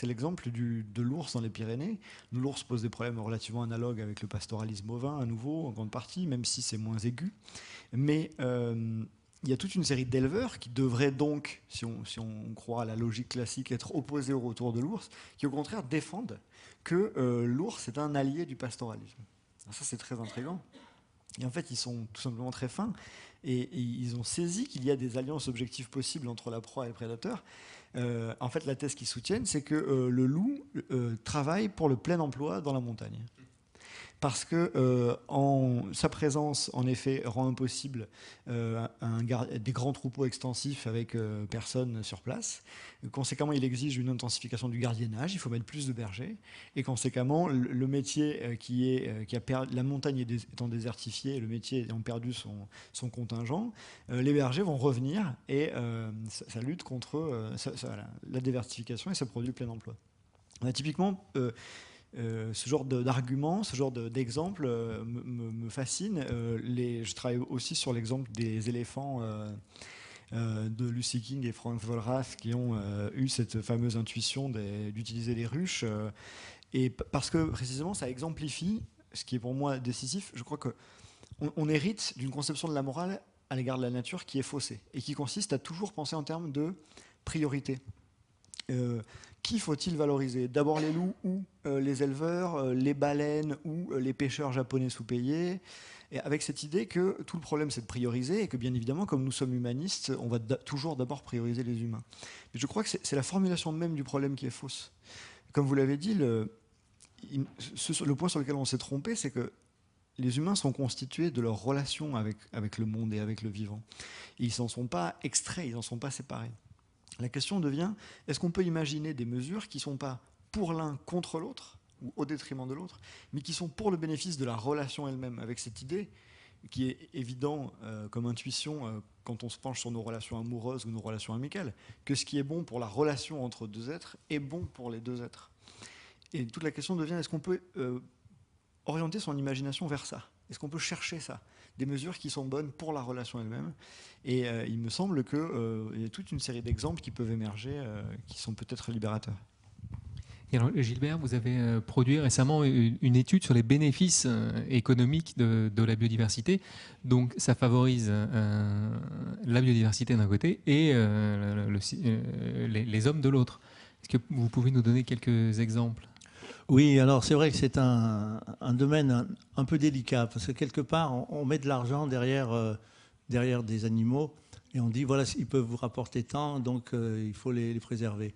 l'exemple de l'ours dans les Pyrénées. L'ours pose des problèmes relativement analogues avec le pastoralisme ovin, à nouveau, en grande partie, même si c'est moins aigu. Mais il y a toute une série d'éleveurs qui devraient donc, si on croit à la logique classique, être opposés au retour de l'ours, qui au contraire défendent que l'ours est un allié du pastoralisme. Alors ça, c'est très intriguant. Et en fait, ils sont tout simplement très fins et ils ont saisi qu'il y a des alliances objectives possibles entre la proie et le prédateur. En fait, la thèse qu'ils soutiennent, c'est que le loup travaille pour le plein emploi dans la montagne. Parce que sa présence, en effet, rend impossible des grands troupeaux extensifs avec personne sur place. Conséquemment, il exige une intensification du gardiennage, il faut mettre plus de bergers. Et conséquemment, le métier la montagne étant désertifiée, le métier ayant perdu son contingent, les bergers vont revenir et ça lutte contre la désertification et ça produit le plein emploi. Typiquement, ce genre d'argument, ce genre d'exemple me fascine. Je travaille aussi sur l'exemple des éléphants de Lucy King et Frank Vollrath qui ont eu cette fameuse intuition d'utiliser les ruches. Et parce que précisément ça exemplifie ce qui est pour moi décisif. Je crois qu'on hérite d'une conception de la morale à l'égard de la nature qui est faussée et qui consiste à toujours penser en termes de priorité. Qui faut-il valoriser? D'abord les loups ou les éleveurs, les baleines ou les pêcheurs japonais sous-payés, et avec cette idée que tout le problème c'est de prioriser et que bien évidemment comme nous sommes humanistes, on va toujours d'abord prioriser les humains. Mais je crois que c'est la formulation même du problème qui est fausse. Comme vous l'avez dit, le point sur lequel on s'est trompé, c'est que les humains sont constitués de leur relation avec le monde et avec le vivant. Et ils n'en sont pas extraits, ils n'en sont pas séparés. La question devient, est-ce qu'on peut imaginer des mesures qui ne sont pas pour l'un contre l'autre, ou au détriment de l'autre, mais qui sont pour le bénéfice de la relation elle-même, avec cette idée qui est évident comme intuition quand on se penche sur nos relations amoureuses ou nos relations amicales, que ce qui est bon pour la relation entre deux êtres est bon pour les deux êtres. Et toute la question devient, est-ce qu'on peut orienter son imagination vers ça? Est-ce qu'on peut chercher ça? Des mesures qui sont bonnes pour la relation elle-même. Et il me semble qu'il y a toute une série d'exemples qui peuvent émerger, qui sont peut-être libérateurs. Et alors, Gilbert, vous avez produit récemment une étude sur les bénéfices économiques de la biodiversité. Donc, ça favorise la biodiversité d'un côté et les hommes de l'autre. Est-ce que vous pouvez nous donner quelques exemples? Oui, alors c'est vrai que c'est un domaine un peu délicat, parce que quelque part, on met de l'argent derrière des animaux, et on dit, voilà, ils peuvent vous rapporter tant, donc il faut les préserver.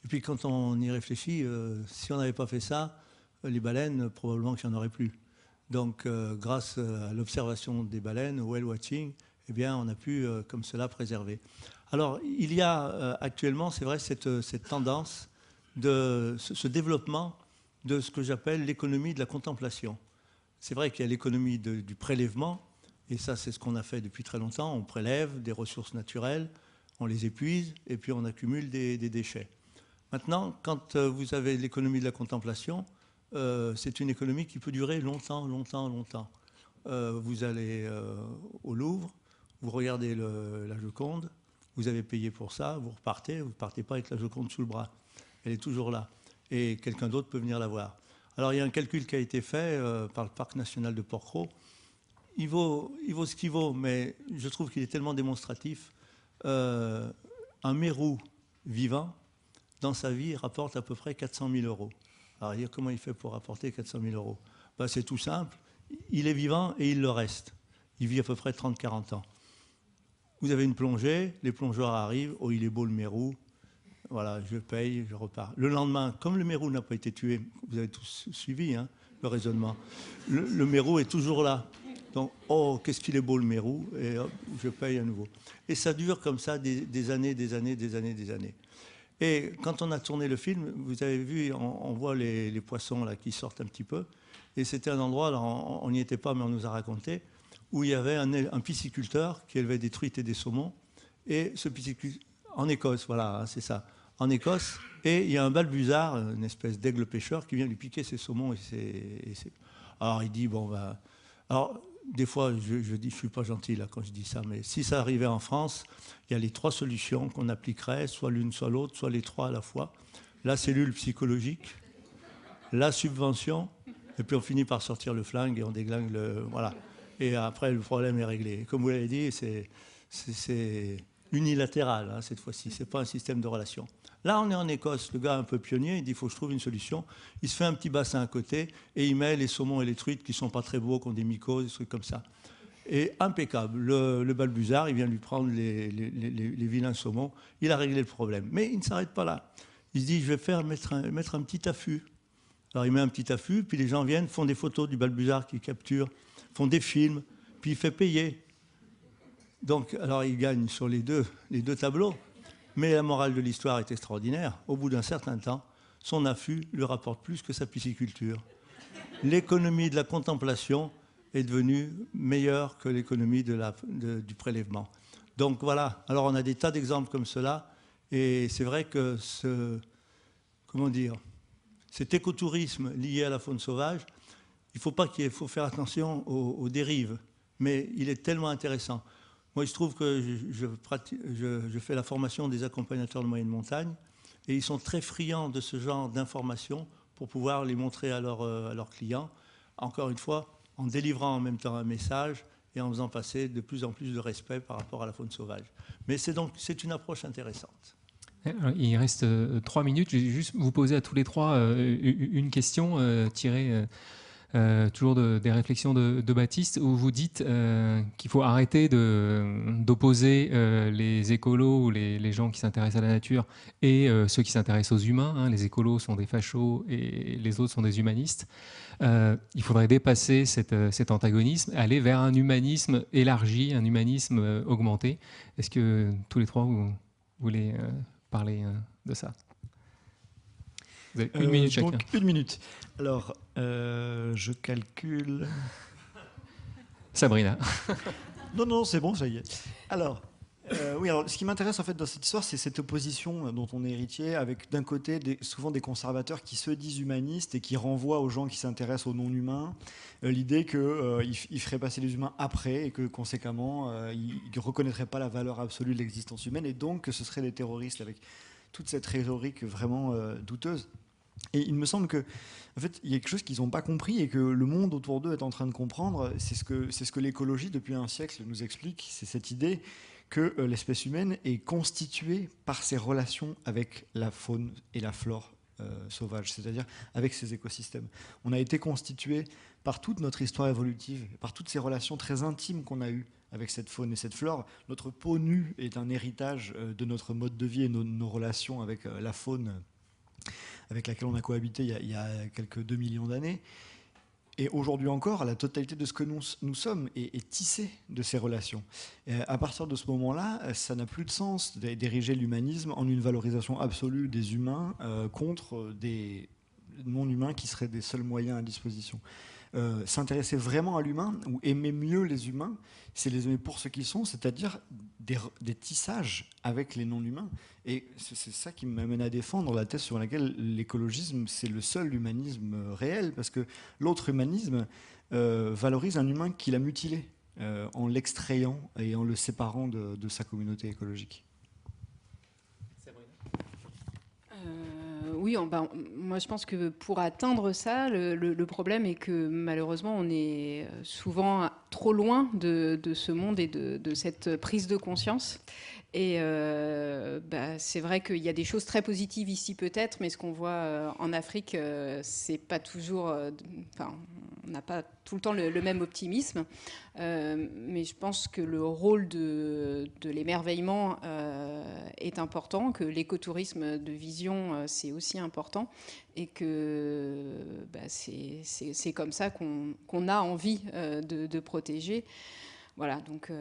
Et puis quand on y réfléchit, si on n'avait pas fait ça, les baleines, probablement qu'il n'y en aurait plus. Donc grâce à l'observation des baleines, au whale watching, eh bien, on a pu, comme cela, préserver. Alors, il y a actuellement, c'est vrai, cette tendance, ce développement de ce que j'appelle l'économie de la contemplation. C'est vrai qu'il y a l'économie du prélèvement, et ça c'est ce qu'on a fait depuis très longtemps. On prélève des ressources naturelles, on les épuise, et puis on accumule des déchets. Maintenant, quand vous avez l'économie de la contemplation, c'est une économie qui peut durer longtemps, longtemps, longtemps. Vous allez au Louvre, vous regardez la Joconde, vous avez payé pour ça, vous ne partez pas avec la Joconde sous le bras. Elle est toujours là. Et quelqu'un d'autre peut venir la voir. Alors il y a un calcul qui a été fait par le Parc national de Porquerolles. Il vaut ce qu'il vaut, mais je trouve qu'il est tellement démonstratif. Un mérou vivant, dans sa vie, rapporte à peu près 400 000 euros. Alors comment il fait pour rapporter 400 000 euros? Ben, c'est tout simple. Il est vivant et il le reste. Il vit à peu près 30-40 ans. Vous avez une plongée, les plongeurs arrivent, oh il est beau le mérou. Voilà, je paye, je repars. Le lendemain, comme le mérou n'a pas été tué, vous avez tous suivi hein, le raisonnement, le mérou est toujours là. Donc, oh, qu'est-ce qu'il est beau le mérou, et hop, je paye à nouveau. Et ça dure comme ça des années, des années, des années, des années. Et quand on a tourné le film, vous avez vu, on voit les poissons là, qui sortent un petit peu. Et c'était un endroit, là, on n'y était pas, mais on nous a raconté, où il y avait un pisciculteur qui élevait des truites et des saumons. Et ce pisciculteur, en Écosse, voilà, hein, c'est ça. En Écosse, et il y a un balbuzard, une espèce d'aigle pêcheur, qui vient lui piquer ses saumons. Alors il dit, bon, bah... Alors, des fois, je dis, je ne suis pas gentil là, quand je dis ça, mais si ça arrivait en France, il y a les 3 solutions qu'on appliquerait, soit l'une, soit l'autre, soit les 3 à la fois. La cellule psychologique, la subvention, et puis on finit par sortir le flingue et on déglingue le... Voilà. Et après, le problème est réglé. Comme vous l'avez dit, c'est unilatéral hein, cette fois-ci, ce n'est pas un système de relations. Là, on est en Écosse, le gars un peu pionnier, il dit il faut que je trouve une solution. Il se fait un petit bassin à côté et il met les saumons et les truites qui ne sont pas très beaux, qui ont des mycoses, des trucs comme ça. Et impeccable, le balbuzard, il vient lui prendre les vilains saumons, il a réglé le problème. Mais il ne s'arrête pas là. Il se dit je vais mettre un petit affût. Alors il met un petit affût, puis les gens viennent, font des photos du balbuzard qu'il capture, font des films, puis il fait payer. Donc, alors il gagne sur les deux tableaux. Mais la morale de l'histoire est extraordinaire. Au bout d'un certain temps, son affût lui rapporte plus que sa pisciculture. L'économie de la contemplation est devenue meilleure que l'économie du prélèvement. Donc voilà, alors on a des tas d'exemples comme cela, et c'est vrai que cet écotourisme lié à la faune sauvage, il faut faire attention aux dérives, mais il est tellement intéressant. Moi, il se trouve que je fais la formation des accompagnateurs de moyenne montagne et ils sont très friands de ce genre d'informations pour pouvoir les montrer à leurs clients. Encore une fois, en délivrant en même temps un message et en faisant passer de plus en plus de respect par rapport à la faune sauvage. Mais c'est une approche intéressante. Alors, il reste 3 minutes. Je vais juste vous poser à tous les 3 une question tirée... toujours des réflexions de Baptiste, où vous dites qu'il faut arrêter d'opposer les écolos ou les gens qui s'intéressent à la nature et ceux qui s'intéressent aux humains. Hein. Les écolos sont des fachos et les autres sont des humanistes. Il faudrait dépasser cet antagonisme, aller vers un humanisme élargi, un humanisme augmenté. Est-ce que tous les 3 vous voulez parler de ça? Vous avez 1 minute chacun. Donc 1 minute. Alors, je calcule... Sabrina. Non, c'est bon, ça y est. Alors, Oui, alors ce qui m'intéresse en fait dans cette histoire, c'est cette opposition dont on est héritier, avec d'un côté souvent des conservateurs qui se disent humanistes et qui renvoient aux gens qui s'intéressent aux non-humains l'idée qu'ils feraient passer les humains après et que conséquemment ils ne reconnaîtraient pas la valeur absolue de l'existence humaine et donc que ce seraient des terroristes avec toute cette rhétorique vraiment douteuse. Et il me semble que, en fait, il y a quelque chose qu'ils n'ont pas compris et que le monde autour d'eux est en train de comprendre. C'est ce que l'écologie, depuis un siècle, nous explique. C'est cette idée que l'espèce humaine est constituée par ses relations avec la faune et la flore sauvage, c'est-à-dire avec ses écosystèmes. On a été constitué par toute notre histoire évolutive, par toutes ces relations très intimes qu'on a eues avec cette faune et cette flore. Notre peau nue est un héritage de notre mode de vie et nos relations avec la faune avec laquelle on a cohabité il y a quelques 2 millions d'années. Et aujourd'hui encore, la totalité de ce que nous sommes est tissée de ces relations. Et à partir de ce moment-là, ça n'a plus de sens d'ériger l'humanisme en une valorisation absolue des humains contre des non-humains qui seraient des seuls moyens à disposition. S'intéresser vraiment à l'humain ou aimer mieux les humains, c'est les aimer pour ce qu'ils sont, c'est-à-dire des tissages avec les non-humains. Et c'est ça qui m'amène à défendre la thèse sur laquelle l'écologisme, c'est le seul humanisme réel, parce que l'autre humanisme valorise un humain qu'il a mutilé en l'extrayant et en le séparant de sa communauté écologique. Oui, moi je pense que pour atteindre ça, le problème est que malheureusement on est souvent trop loin de ce monde et de cette prise de conscience. Et c'est vrai qu'il y a des choses très positives ici peut-être, mais ce qu'on voit en Afrique, c'est pas toujours... on n'a pas tout le temps le même optimisme. Mais je pense que le rôle de l'émerveillement est important, que l'écotourisme de vision, c'est aussi important, et que c'est comme ça qu'on a envie de protéger. Voilà, donc...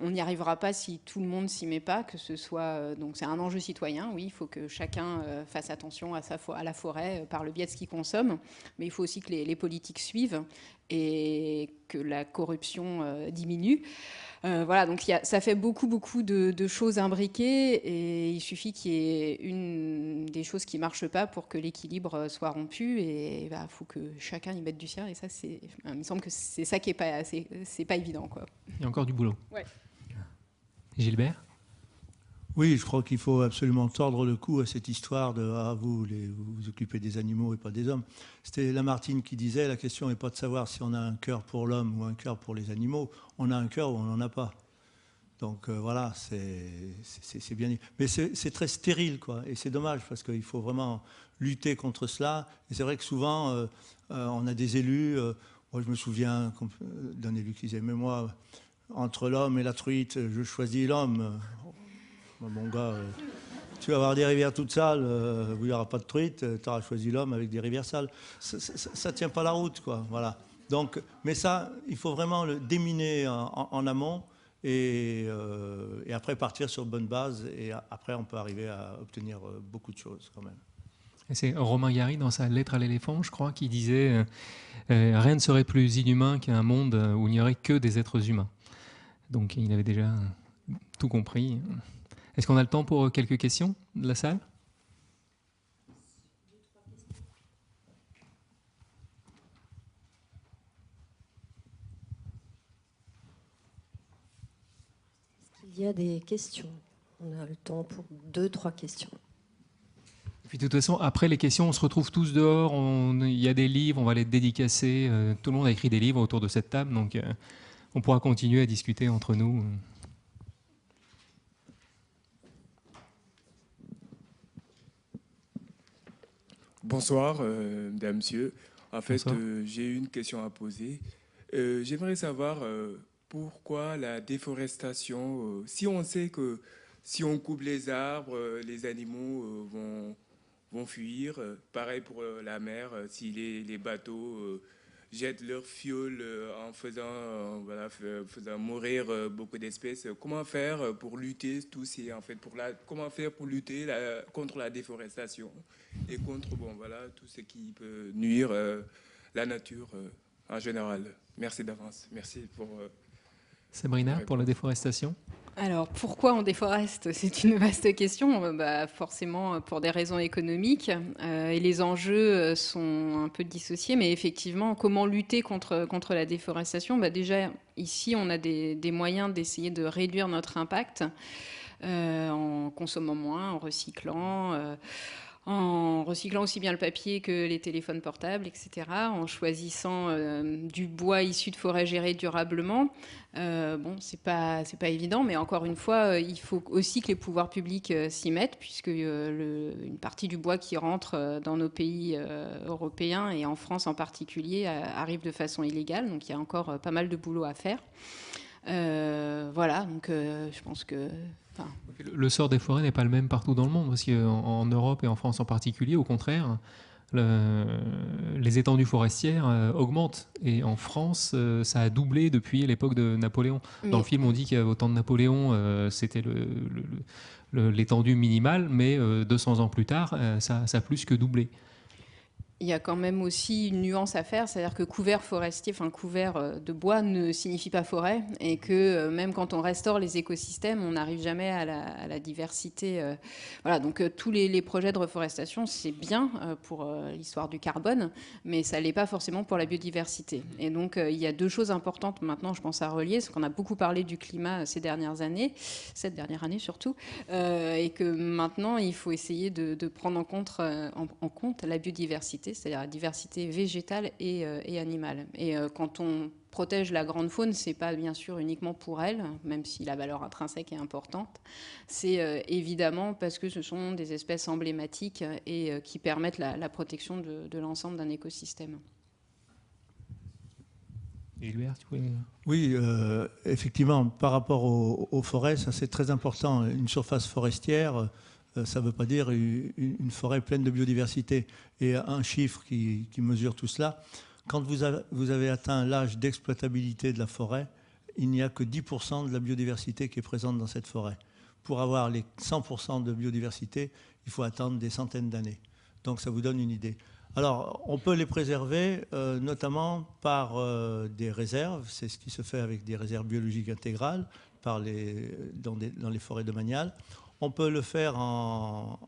on n'y arrivera pas si tout le monde s'y met pas, que ce soit... donc c'est un enjeu citoyen, oui, il faut que chacun fasse attention à la forêt par le biais de ce qu'il consomme, mais il faut aussi que les politiques suivent et que la corruption diminue. Voilà, donc ça fait beaucoup de choses imbriquées et il suffit qu'il y ait une des choses qui ne marche pas pour que l'équilibre soit rompu et il faut que chacun y mette du sien et ça, il me semble que c'est ça qui c'est pas évident, quoi. Il y a encore du boulot. Ouais. Gilbert ? Oui, je crois qu'il faut absolument tordre le cou à cette histoire de vous vous occupez des animaux et pas des hommes. C'était Lamartine qui disait la question n'est pas de savoir si on a un cœur pour l'homme ou un cœur pour les animaux. On a un cœur ou on n'en a pas. Donc voilà, c'est bien dit. Mais c'est très stérile, quoi. Et c'est dommage parce qu'il faut vraiment lutter contre cela. Et c'est vrai que souvent, on a des élus. Moi, je me souviens d'un élu qui disait mais moi, entre l'homme et la truite, je choisis l'homme. Mon gars, tu vas avoir des rivières toutes sales, où il n'y aura pas de truite, tu auras choisi l'homme avec des rivières sales. Ça ne tient pas la route, quoi. Voilà. Donc, mais ça, il faut vraiment le déminer en amont et après partir sur bonne base. Et après, on peut arriver à obtenir beaucoup de choses quand même. Et c'est Romain Gary, dans sa lettre à l'éléphant, je crois, qui disait rien ne serait plus inhumain qu'un monde où il n'y aurait que des êtres humains. Donc, il avait déjà tout compris. Est-ce qu'on a le temps pour quelques questions de la salle ? Est-ce qu'il y a des questions ? On a le temps pour 2-3 questions. Et puis de toute façon, après les questions, on se retrouve tous dehors, il y a des livres, on va les dédicacer. Tout le monde a écrit des livres autour de cette table, donc on pourra continuer à discuter entre nous. Bonsoir, mesdames, messieurs. En fait, j'ai une question à poser. J'aimerais savoir pourquoi la déforestation, si on sait que si on coupe les arbres, les animaux vont fuir. Pareil pour la mer, si les bateaux jettent leur fioul en faisant mourir beaucoup d'espèces. Comment faire pour lutter comment faire pour lutter contre la déforestation et contre tout ce qui peut nuire la nature en général. Merci d'avance. Merci pour Sabrina, pour la déforestation? Alors, pourquoi on déforeste? C'est une vaste question. Forcément, pour des raisons économiques. Et les enjeux sont un peu dissociés. Mais effectivement, comment lutter contre la déforestation? Déjà, ici, on a des moyens d'essayer de réduire notre impact en consommant moins, en recyclant aussi bien le papier que les téléphones portables, etc., en choisissant du bois issu de forêts gérées durablement. C'est pas évident, mais encore une fois, il faut aussi que les pouvoirs publics s'y mettent, puisque une partie du bois qui rentre dans nos pays européens, et en France en particulier, arrive de façon illégale. Donc il y a encore pas mal de boulot à faire. Donc je pense que... Le sort des forêts n'est pas le même partout dans le monde, parce qu'en Europe et en France en particulier, au contraire, les étendues forestières augmentent. Et en France, ça a doublé depuis l'époque de Napoléon. Dans le film, on dit qu'au temps de Napoléon, c'était l'étendue minimale, mais 200 ans plus tard, ça a plus que doublé. Il y a quand même aussi une nuance à faire, c'est-à-dire que couvert forestier, couvert de bois ne signifie pas forêt, et que même quand on restaure les écosystèmes, on n'arrive jamais à la diversité. Donc tous les projets de reforestation, c'est bien pour l'histoire du carbone, mais ça l'est pas forcément pour la biodiversité. Et donc il y a deux choses importantes maintenant, je pense, à relier, c'est qu'on a beaucoup parlé du climat cette dernière année surtout, et que maintenant il faut essayer de prendre en compte la biodiversité, c'est-à-dire la diversité végétale et animale. Et quand on protège la grande faune, c'est pas bien sûr uniquement pour elle, même si la valeur intrinsèque est importante. C'est évidemment parce que ce sont des espèces emblématiques et qui permettent la protection de l'ensemble d'un écosystème. Gilbert, tu pouvais... Oui, effectivement, par rapport aux forêts, ça c'est très important. Une surface forestière, ça ne veut pas dire une forêt pleine de biodiversité. Et un chiffre qui mesure tout cela, quand vous avez atteint l'âge d'exploitabilité de la forêt, il n'y a que 10% de la biodiversité qui est présente dans cette forêt. Pour avoir les 100% de biodiversité, il faut attendre des centaines d'années. Donc ça vous donne une idée. Alors, on peut les préserver notamment par des réserves. C'est ce qui se fait avec des réserves biologiques intégrales dans les forêts domaniales. On peut le faire en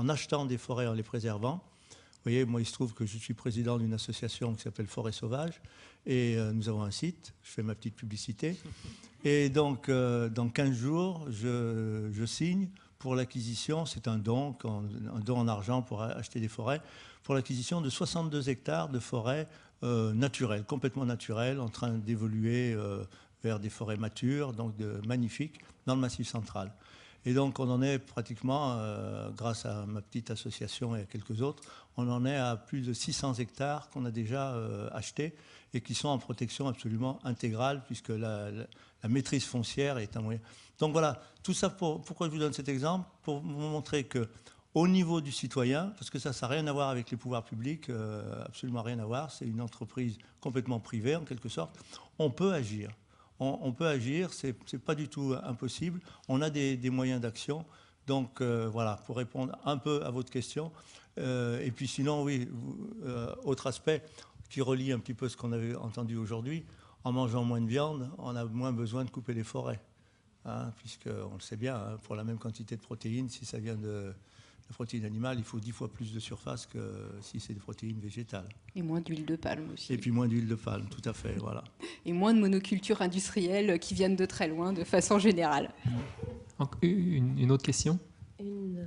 achetant des forêts, en les préservant. Vous voyez, moi, il se trouve que je suis président d'une association qui s'appelle Forêt Sauvage. Et nous avons un site. Je fais ma petite publicité. Et donc, dans 15 jours, je signe pour l'acquisition. C'est un don en argent pour acheter des forêts, pour l'acquisition de 62 hectares de forêts naturelles, complètement naturelles, en train d'évoluer vers des forêts matures, donc magnifiques, dans le Massif central. Et donc on en est pratiquement, grâce à ma petite association et à quelques autres, on en est à plus de 600 hectares qu'on a déjà achetés et qui sont en protection absolument intégrale, puisque la maîtrise foncière est un moyen. Donc voilà, tout ça, pourquoi je vous donne cet exemple? Pour vous montrer qu'au niveau du citoyen, parce que ça n'a rien à voir avec les pouvoirs publics, absolument rien à voir, c'est une entreprise complètement privée en quelque sorte, on peut agir. On peut agir, c'est pas du tout impossible. On a des moyens d'action. Donc voilà, pour répondre un peu à votre question. Et puis sinon, oui, autre aspect qui relie un petit peu ce qu'on avait entendu aujourd'hui, en mangeant moins de viande, on a moins besoin de couper les forêts. Puisqu'on le sait bien, pour la même quantité de protéines, si ça vient de la protéine animale, il faut 10 fois plus de surface que si c'est des protéines végétales. Et moins d'huile de palme aussi. Et puis moins d'huile de palme, tout à fait, voilà. Et moins de monocultures industrielles qui viennent de très loin, de façon générale. Une autre question? Une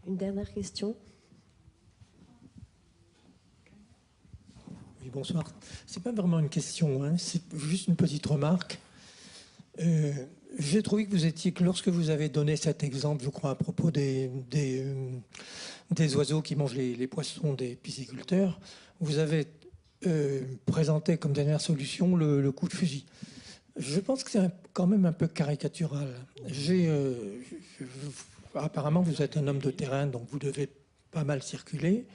dernière question. Oui, bonsoir. C'est pas vraiment une question, c'est juste une petite remarque. J'ai trouvé que lorsque vous avez donné cet exemple, je crois, à propos des oiseaux qui mangent les poissons des pisciculteurs, vous avez présenté comme dernière solution le coup de fusil. Je pense que c'est quand même un peu caricatural. Apparemment, vous êtes un homme de terrain, donc vous devez pas mal circuler.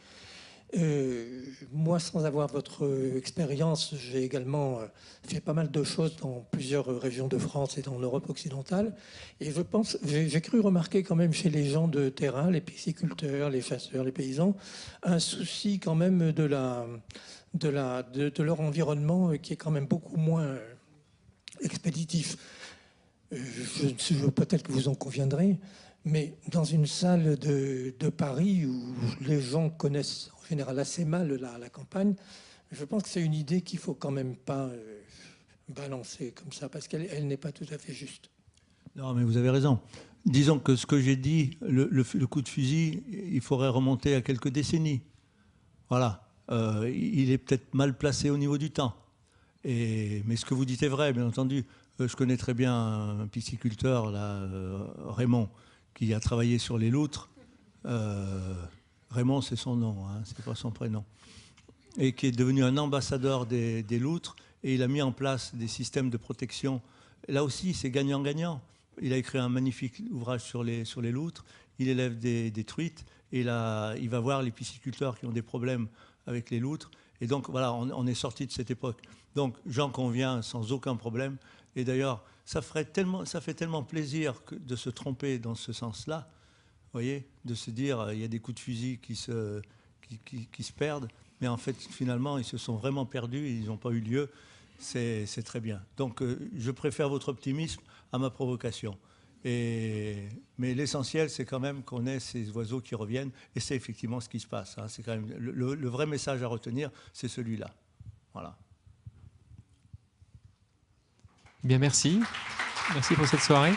Moi, sans avoir votre expérience, j'ai également fait pas mal de choses dans plusieurs régions de France et dans l'Europe occidentale. Et je pense, j'ai cru remarquer quand même chez les gens de terrain, les pisciculteurs, les chasseurs, les paysans, un souci quand même de leur environnement qui est quand même beaucoup moins expéditif. Peut-être que vous en conviendrez, mais dans une salle de Paris où les gens connaissent en général assez mal la campagne, je pense que c'est une idée qu'il ne faut quand même pas balancer comme ça, parce qu'elle n'est pas tout à fait juste. Non, mais vous avez raison. Disons que ce que j'ai dit, le coup de fusil, il faudrait remonter à quelques décennies. Voilà. Il est peut-être mal placé au niveau du temps. Mais ce que vous dites est vrai, bien entendu. Je connais très bien un pisciculteur, là, Raymond, qui a travaillé sur les loutres. Raymond, c'est son nom, hein, c'est pas son prénom. Et qui est devenu un ambassadeur des loutres. Et il a mis en place des systèmes de protection. Là aussi, c'est gagnant-gagnant. Il a écrit un magnifique ouvrage sur les loutres. Il élève des truites. Et là, il va voir les pisciculteurs qui ont des problèmes avec les loutres. Et donc, voilà, on est sorti de cette époque. Donc, j'en conviens sans aucun problème. Et d'ailleurs, ça fait tellement plaisir de se tromper dans ce sens-là. Vous voyez, de se dire, il y a des coups de fusil qui se perdent. Mais en fait, finalement, ils se sont vraiment perdus. Ils n'ont pas eu lieu. C'est très bien. Donc, je préfère votre optimisme à ma provocation. Mais l'essentiel, c'est quand même qu'on ait ces oiseaux qui reviennent. Et c'est effectivement ce qui se passe. Hein. C'est quand même le vrai message à retenir, c'est celui-là. Voilà. Bien, merci. Merci pour cette soirée.